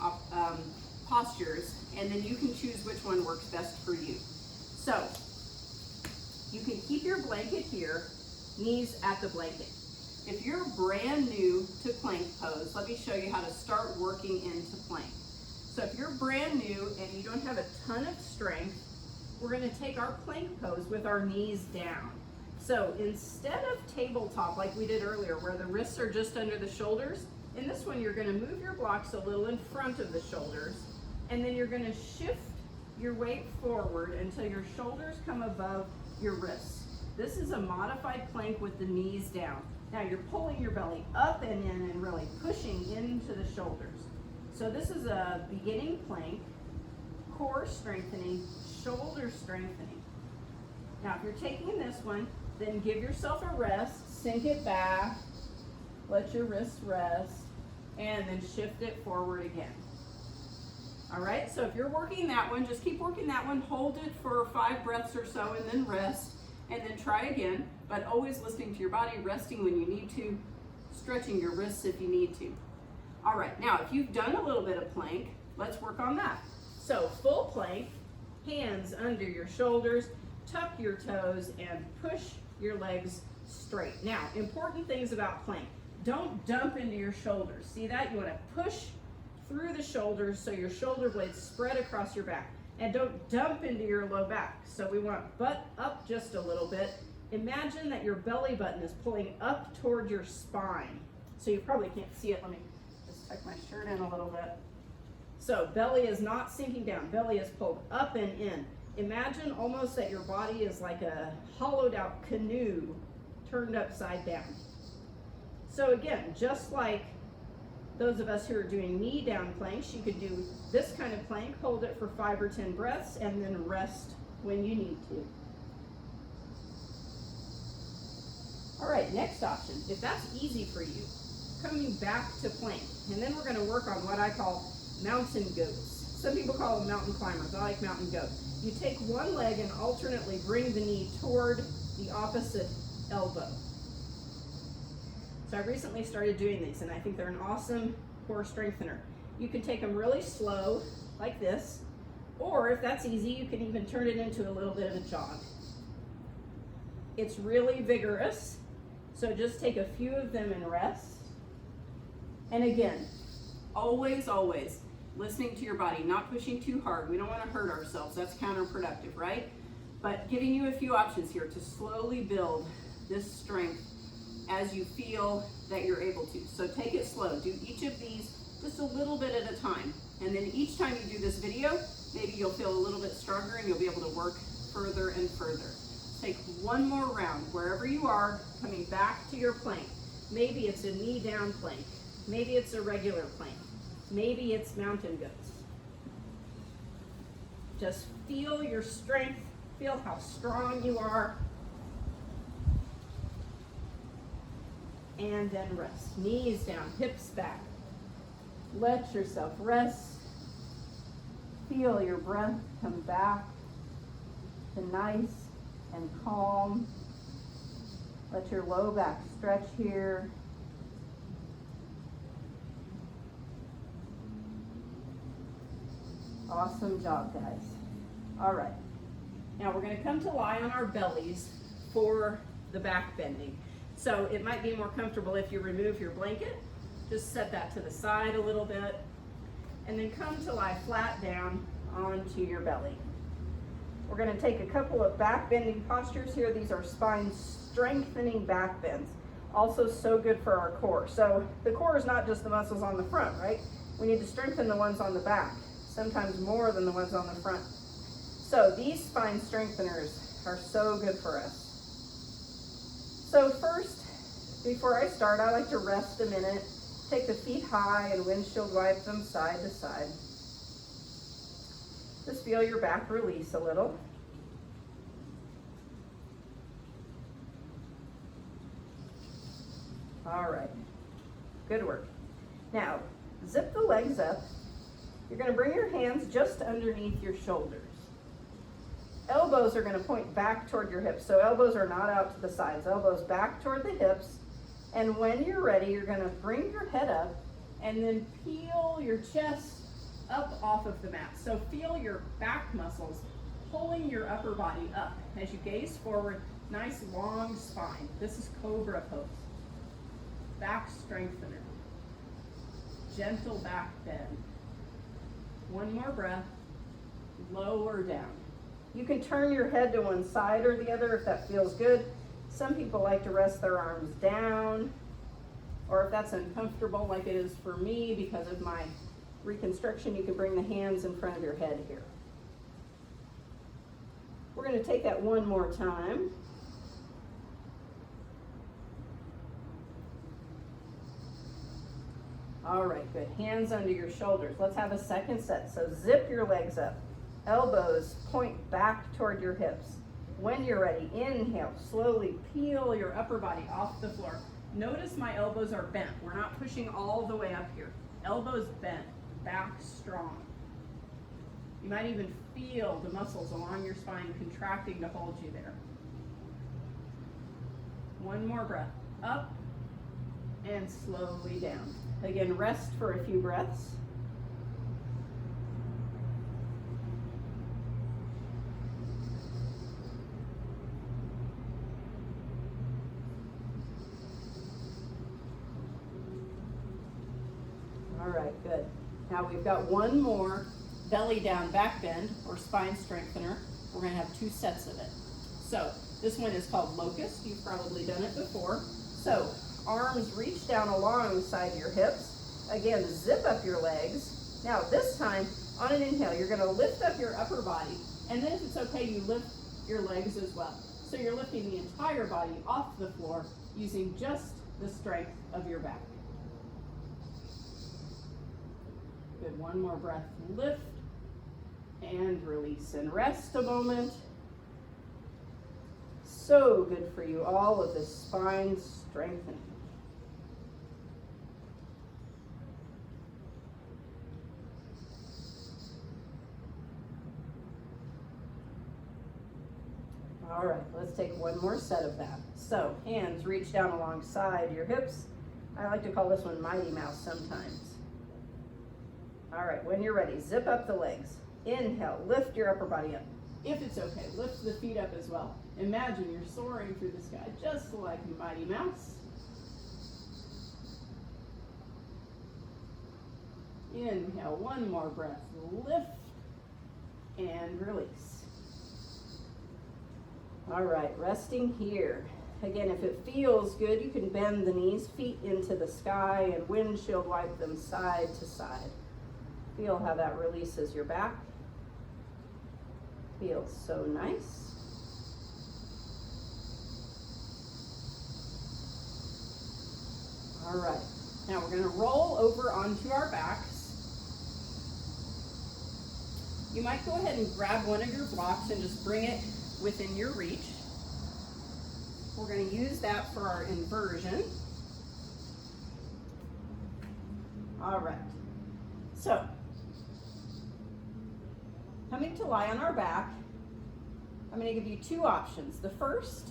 postures, and then you can choose which one works best for you. So you can keep your blanket here, knees at the blanket. If you're brand new to plank pose, let me show you how to start working into plank. So if you're brand new and you don't have a ton of strength, we're going to take our plank pose with our knees down. So instead of tabletop like we did earlier where the wrists are just under the shoulders, in this one you're going to move your blocks a little in front of the shoulders, and then you're going to shift your weight forward until your shoulders come above your wrists. This is a modified plank with the knees down. Now you're pulling your belly up and in and really pushing into the shoulders. So this is a beginning plank, core strengthening, shoulder strengthening. Now if you're taking this one, then give yourself a rest, sink it back, let your wrists rest, and then shift it forward again. All right, so if you're working that one, just keep working that one, hold it for 5 breaths or so, and then rest, and then try again, but always listening to your body, resting when you need to, stretching your wrists if you need to. All right, now if you've done a little bit of plank, let's work on that. So full plank, hands under your shoulders, tuck your toes, and push your legs straight. Now, important things about plank. Don't dump into your shoulders. See that? You want to push through the shoulders so your shoulder blades spread across your back. And don't dump into your low back. So we want butt up just a little bit. Imagine that your belly button is pulling up toward your spine. So you probably can't see it. Let me just tuck my shirt in a little bit. So belly is not sinking down. Belly is pulled up and in. Imagine almost that your body is like a hollowed out canoe turned upside down. So again, just like Those of us who are doing knee down planks, you could do this kind of plank, hold it for 5 or 10 breaths, and then rest when you need to. All right, next option. If that's easy for you, coming back to plank. And then we're gonna work on what I call mountain goats. Some people call them mountain climbers. I like mountain goat. You take one leg and alternately bring the knee toward the opposite elbow. So I recently started doing these, and I think they're an awesome core strengthener. You can take them really slow, like this, or if that's easy, you can even turn it into a little bit of a jog. It's really vigorous, so just take a few of them and rest. And again, always, always listening to your body, not pushing too hard. We don't want to hurt ourselves. That's counterproductive, right? But giving you a few options here to slowly build this strength as you feel that you're able to. So take it slow. Do each of these just a little bit at a time. And then each time you do this video, maybe you'll feel a little bit stronger and you'll be able to work further and further. Take one more round, wherever you are, coming back to your plank. Maybe it's a knee down plank. Maybe it's a regular plank. Maybe it's mountain goats. Just feel your strength, feel how strong you are, and then rest. Knees down, hips back. Let yourself rest. Feel your breath come back to nice and calm. Let your low back stretch here. Awesome job, guys. All right. Now we're going to come to lie on our bellies for the back bending. So it might be more comfortable if you remove your blanket. Just set that to the side a little bit. And then come to lie flat down onto your belly. We're going to take a couple of back bending postures here. These are spine strengthening back bends. Also so good for our core. So the core is not just the muscles on the front, right? We need to strengthen the ones on the back, sometimes more than the ones on the front. So these spine strengtheners are so good for us. So first, before I start, I like to rest a minute. Take the feet high and windshield wipe them side to side. Just feel your back release a little. All right, good work. Now, zip the legs up. You're going to bring your hands just underneath your shoulders. Elbows are going to point back toward your hips. So elbows are not out to the sides. Elbows back toward the hips. And when you're ready, you're going to bring your head up and then peel your chest up off of the mat. So feel your back muscles pulling your upper body up as you gaze forward. Nice long spine. This is cobra pose. Back strengthener. Gentle back bend. One more breath. Lower down. You can turn your head to one side or the other if that feels good. Some people like to rest their arms down, or if that's uncomfortable like it is for me because of my reconstruction, you can bring the hands in front of your head here. We're going to take that one more time. All right, good. Hands under your shoulders. Let's have a second set. So zip your legs up. Elbows point back toward your hips. When you're ready, inhale. Slowly peel your upper body off the floor. Notice my elbows are bent. We're not pushing all the way up here. Elbows bent, back strong. You might even feel the muscles along your spine contracting to hold you there. One more breath. Up and slowly down. Again, rest for a few breaths. All right, good. Now we've got one more belly down back bend or spine strengthener. We're going to have 2 sets of it. So this one is called locust. You've probably done it before. So arms reach down alongside your hips. Again, zip up your legs. Now this time, on an inhale, you're going to lift up your upper body. And then if it's okay, you lift your legs as well. So you're lifting the entire body off the floor using just the strength of your back. Good, one more breath. Lift and release and rest a moment. So good for you, all of this spine strengthening. All right, let's take one more set of that. So hands reach down alongside your hips. I like to call this one Mighty Mouse sometimes. All right, when you're ready, zip up the legs. Inhale, lift your upper body up. If it's okay, lift the feet up as well. Imagine you're soaring through the sky just like Mighty Mouse. Inhale, one more breath. Lift and release. All right, resting here. Again, if it feels good, you can bend the knees, feet into the sky, and windshield wipe them side to side. Feel how that releases your back. Feels so nice. All right, now we're gonna roll over onto our backs. You might go ahead and grab one of your blocks and just bring it within your reach. We're going to use that for our inversion. All right, so coming to lie on our back, I'm going to give you two options. The first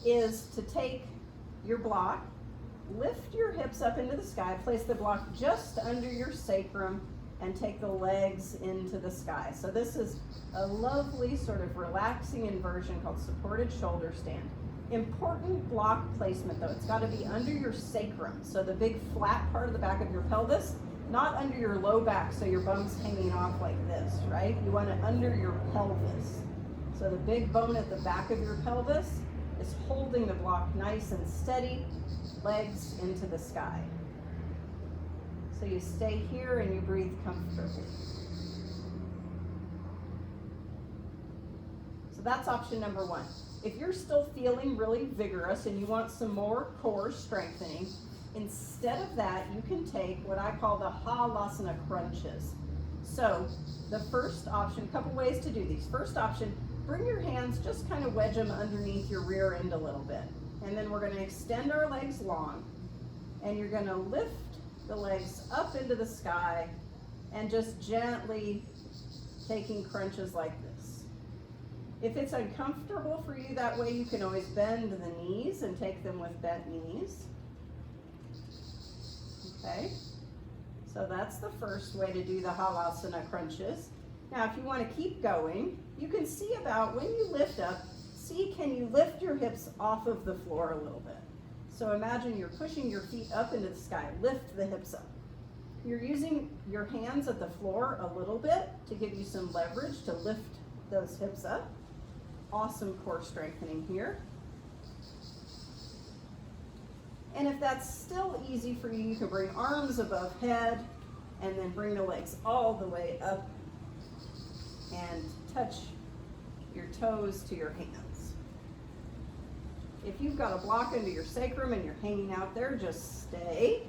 is to take your block, lift your hips up into the sky, place the block just under your sacrum, and take the legs into the sky. So this is a lovely sort of relaxing inversion called supported shoulder stand. Important block placement though, it's gotta be under your sacrum. So the big flat part of the back of your pelvis, not under your low back so your bum's hanging off like this, right? You want it under your pelvis. So the big bone at the back of your pelvis is holding the block nice and steady, legs into the sky. So you stay here and you breathe comfortably. So that's option number one. If you're still feeling really vigorous and you want some more core strengthening, instead of that, you can take what I call the halasana crunches. So the first option, a couple ways to do these. First option, bring your hands, just kind of wedge them underneath your rear end a little bit. And then we're going to extend our legs long, and you're going to lift the legs up into the sky and just gently taking crunches like this. If it's uncomfortable for you that way, you can always bend the knees and take them with bent knees. Okay, so that's the first way to do the halasana crunches. Now if you want to keep going, you can see about when you lift up, see can you lift your hips off of the floor a little bit. So imagine you're pushing your feet up into the sky, lift the hips up. You're using your hands at the floor a little bit to give you some leverage to lift those hips up. Awesome core strengthening here. And if that's still easy for you, you can bring arms above head and then bring the legs all the way up and touch your toes to your hands. If you've got a block under your sacrum and you're hanging out there, just stay.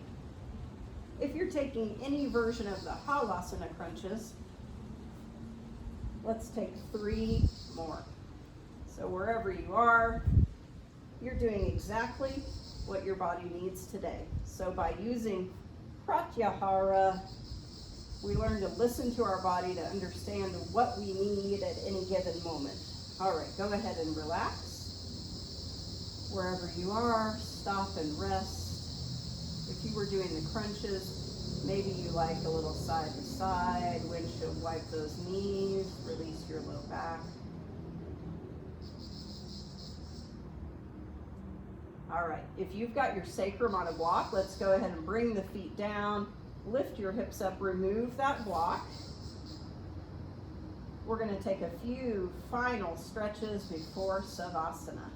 If you're taking any version of the halasana crunches, let's take 3 more. So wherever you are, you're doing exactly what your body needs today. So by using pratyahara, we learn to listen to our body to understand what we need at any given moment. All right, go ahead and relax. Wherever you are, stop and rest. If you were doing the crunches, maybe you like a little side to side, windshield wipe those knees, release your low back. All right, if you've got your sacrum on a block, let's go ahead and bring the feet down, lift your hips up, remove that block. We're gonna take a few final stretches before Savasana.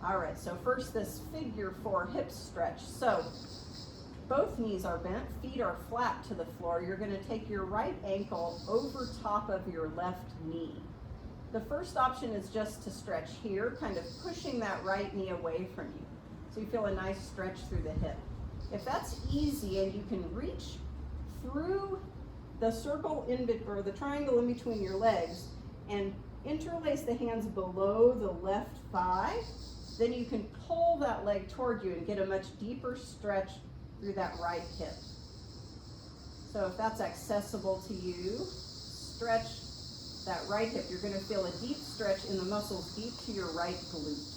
All right, so first this figure 4 hip stretch. So both knees are bent, feet are flat to the floor. You're gonna take your right ankle over top of your left knee. The first option is just to stretch here, kind of pushing that right knee away from you. So you feel a nice stretch through the hip. If that's easy and you can reach through the circle or the triangle in between your legs and interlace the hands below the left thigh, then you can pull that leg toward you and get a much deeper stretch through that right hip. So if that's accessible to you, stretch that right hip. You're going to feel a deep stretch in the muscles deep to your right glute.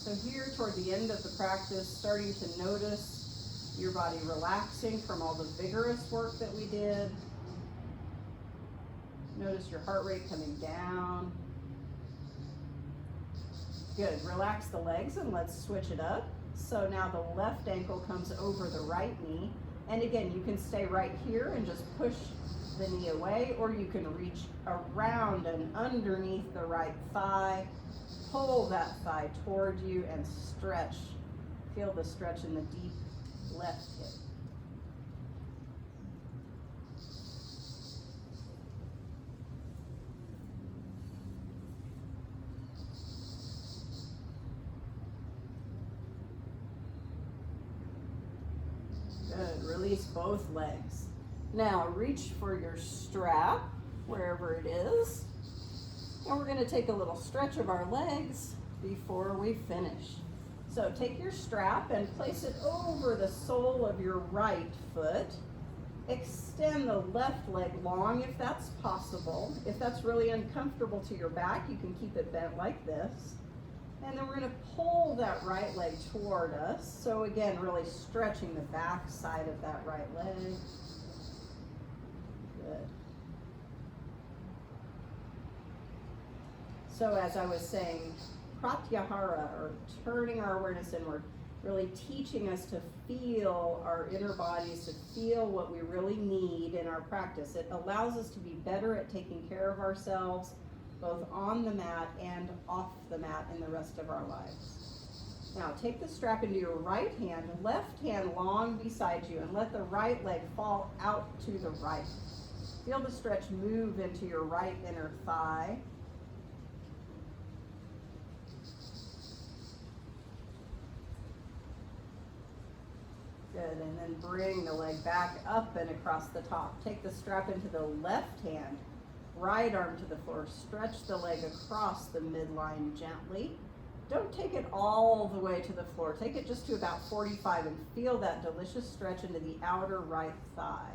So here toward the end of the practice, starting to notice your body relaxing from all the vigorous work that we did. Notice your heart rate coming down. Good, relax the legs and let's switch it up. So now the left ankle comes over the right knee. And again, you can stay right here and just push the knee away, or you can reach around and underneath the right thigh. Pull that thigh toward you and stretch. Feel the stretch in the deep left hip. Good, release both legs. Now reach for your strap, wherever it is. And we're going to take a little stretch of our legs before we finish. So take your strap and place it over the sole of your right foot. Extend the left leg long if that's possible. If that's really uncomfortable to your back, you can keep it bent like this. And then we're going to pull that right leg toward us. So again, really stretching the back side of that right leg. Good. So as I was saying, pratyahara, or turning our awareness inward, really teaching us to feel our inner bodies, to feel what we really need in our practice. It allows us to be better at taking care of ourselves, both on the mat and off the mat in the rest of our lives. Now take the strap into your right hand, left hand long beside you, and let the right leg fall out to the right. Feel the stretch move into your right inner thigh. Good, and then bring the leg back up and across the top. Take the strap into the left hand, right arm to the floor. Stretch the leg across the midline gently. Don't take it all the way to the floor. Take it just to about 45 and feel that delicious stretch into the outer right thigh.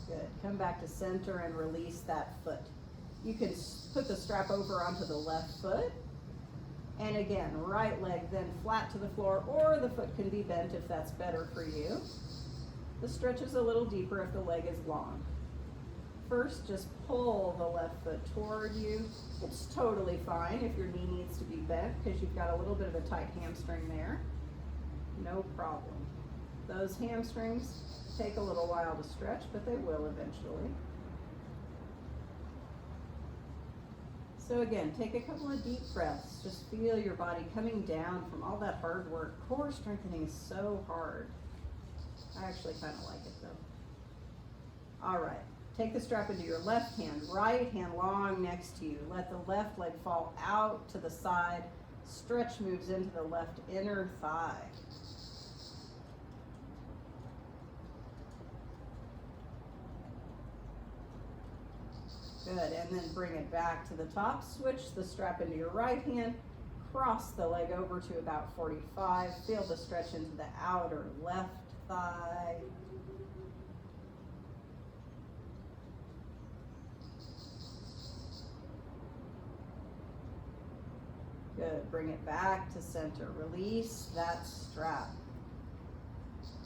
Good, come back to center and release that foot. You can put the strap over onto the left foot. And again, right leg then flat to the floor, or the foot can be bent if that's better for you. The stretch is a little deeper if the leg is long. First, just pull the left foot toward you. It's totally fine if your knee needs to be bent because you've got a little bit of a tight hamstring there. No problem. Those hamstrings take a little while to stretch, but they will eventually. So again, take a couple of deep breaths. Just feel your body coming down from all that hard work. Core strengthening is so hard. I actually kind of like it though. All right, take the strap into your left hand, right hand long next to you. Let the left leg fall out to the side. Stretch moves into the left inner thigh. Good, and then bring it back to the top. Switch the strap into your right hand. Cross the leg over to about 45. Feel the stretch into the outer left thigh. Good, bring it back to center. Release that strap.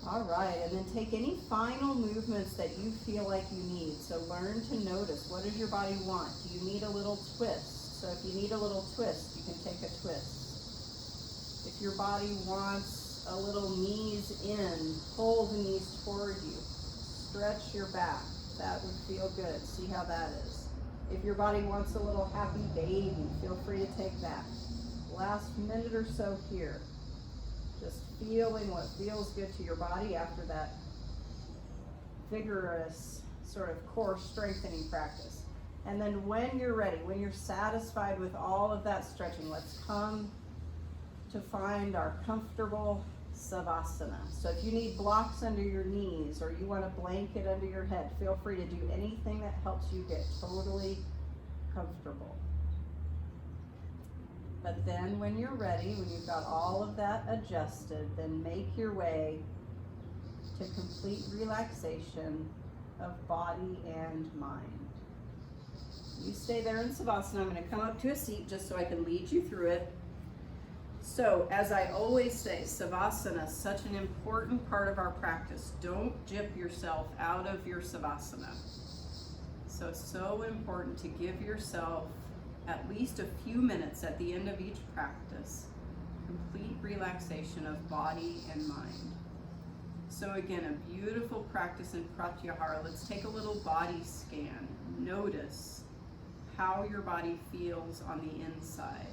All right, and then take any final movements that you feel like you need. So learn to notice, what does your body want? Do you need a little twist? So if you need a little twist, you can take a twist. If your body wants a little knees in, pull the knees toward you. Stretch your back. That would feel good. See how that is. If your body wants a little happy baby, feel free to take that. Last minute or so here. Just feeling what feels good to your body after that vigorous sort of core strengthening practice. And then when you're ready, when you're satisfied with all of that stretching, let's come to find our comfortable savasana. So if you need blocks under your knees or you want a blanket under your head, feel free to do anything that helps you get totally comfortable. But then when you're ready, when you've got all of that adjusted, then make your way to complete relaxation of body and mind. You stay there in savasana. I'm going to come up to a seat just so I can lead you through it. So, as I always say, savasana is such an important part of our practice. Don't jip yourself out of your savasana. So important to give yourself at least a few minutes at the end of each practice, complete relaxation of body and mind. So again, a beautiful practice in pratyahara. Let's take a little body scan. Notice how your body feels on the inside.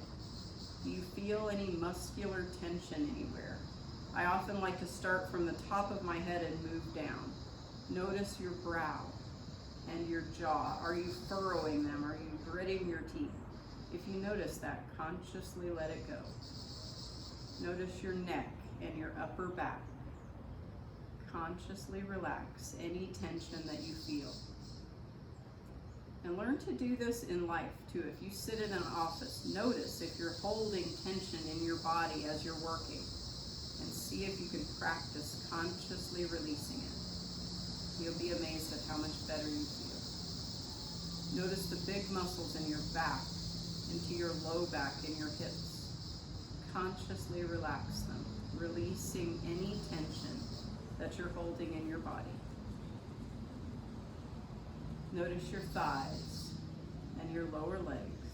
Do you feel any muscular tension anywhere? I often like to start from the top of my head and move down. Notice your brow and your jaw. Are you furrowing them? Are you gritting your teeth? If you notice that, consciously let it go. Notice your neck and your upper back. Consciously relax any tension that you feel. And learn to do this in life too. If you sit in an office, notice if you're holding tension in your body as you're working, and see if you can practice consciously releasing it. You'll be amazed at how much better you feel. Notice the big muscles in your back, into your low back and your hips. Consciously relax them, releasing any tension that you're holding in your body. Notice your thighs and your lower legs.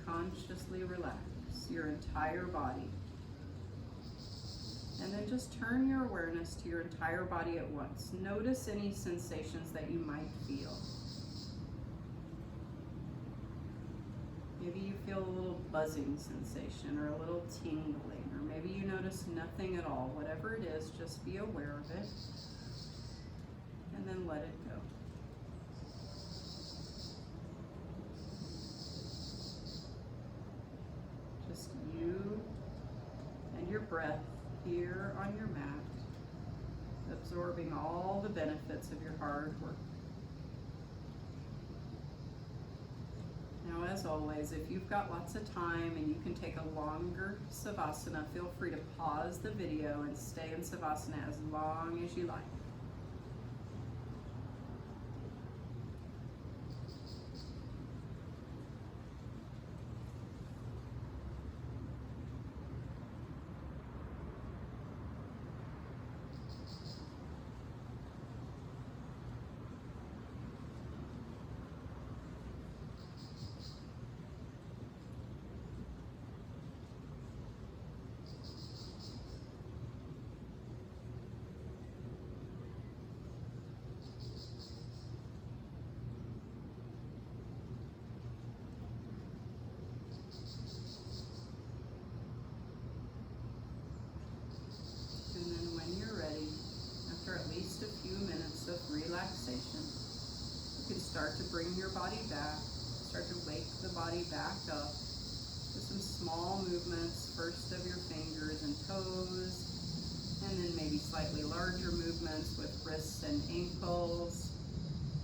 Consciously relax your entire body. And then just turn your awareness to your entire body at once. Notice any sensations that you might feel. Maybe you feel a little buzzing sensation or a little tingling, or maybe you notice nothing at all. Whatever it is, just be aware of it and then let it go. Just you and your breath here on your mat, absorbing all the benefits of your hard work. Now, as always, if you've got lots of time and you can take a longer savasana, feel free to pause the video and stay in savasana as long as you like. Relaxation. You can start to bring your body back, start to wake the body back up with some small movements, first of your fingers and toes, and then maybe slightly larger movements with wrists and ankles.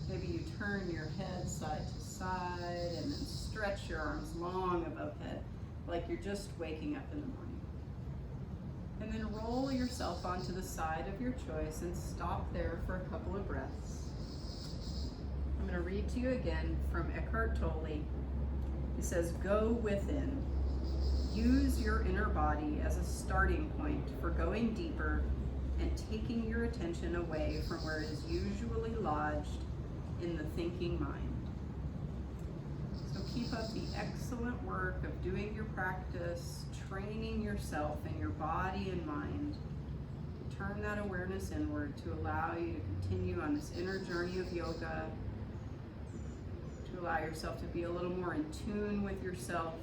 Maybe you turn your head side to side and then stretch your arms long above head, like you're just waking up in the morning. And then roll yourself onto the side of your choice and stop there for a couple of breaths. I'm going to read to you again from Eckhart Tolle. He says, "Go within. Use your inner body as a starting point for going deeper and taking your attention away from where it is usually lodged in the thinking mind." So keep up the excellent work of doing your practice, training yourself in your body and mind. Turn that awareness inward to allow you to continue on this inner journey of yoga, to allow yourself to be a little more in tune with yourself,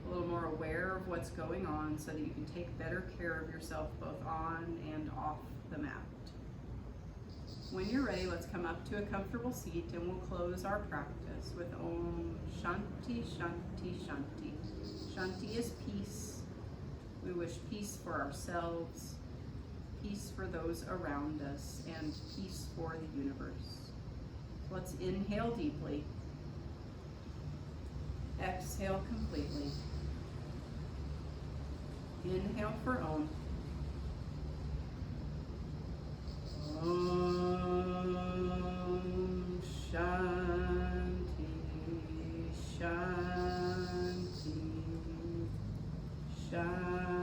a little more aware of what's going on so that you can take better care of yourself both on and off the mat. When you're ready, let's come up to a comfortable seat and we'll close our practice with Om Shanti Shanti Shanti. Shanti is peace. We wish peace for ourselves, peace for those around us, and peace for the universe. Let's inhale deeply. Exhale completely. Inhale for Om. Om Shanti Shanti Shanti.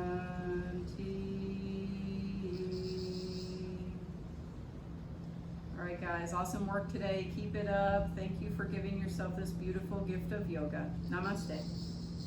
All right, guys, awesome work today. Keep it up. Thank you for giving yourself this beautiful gift of yoga. Namaste.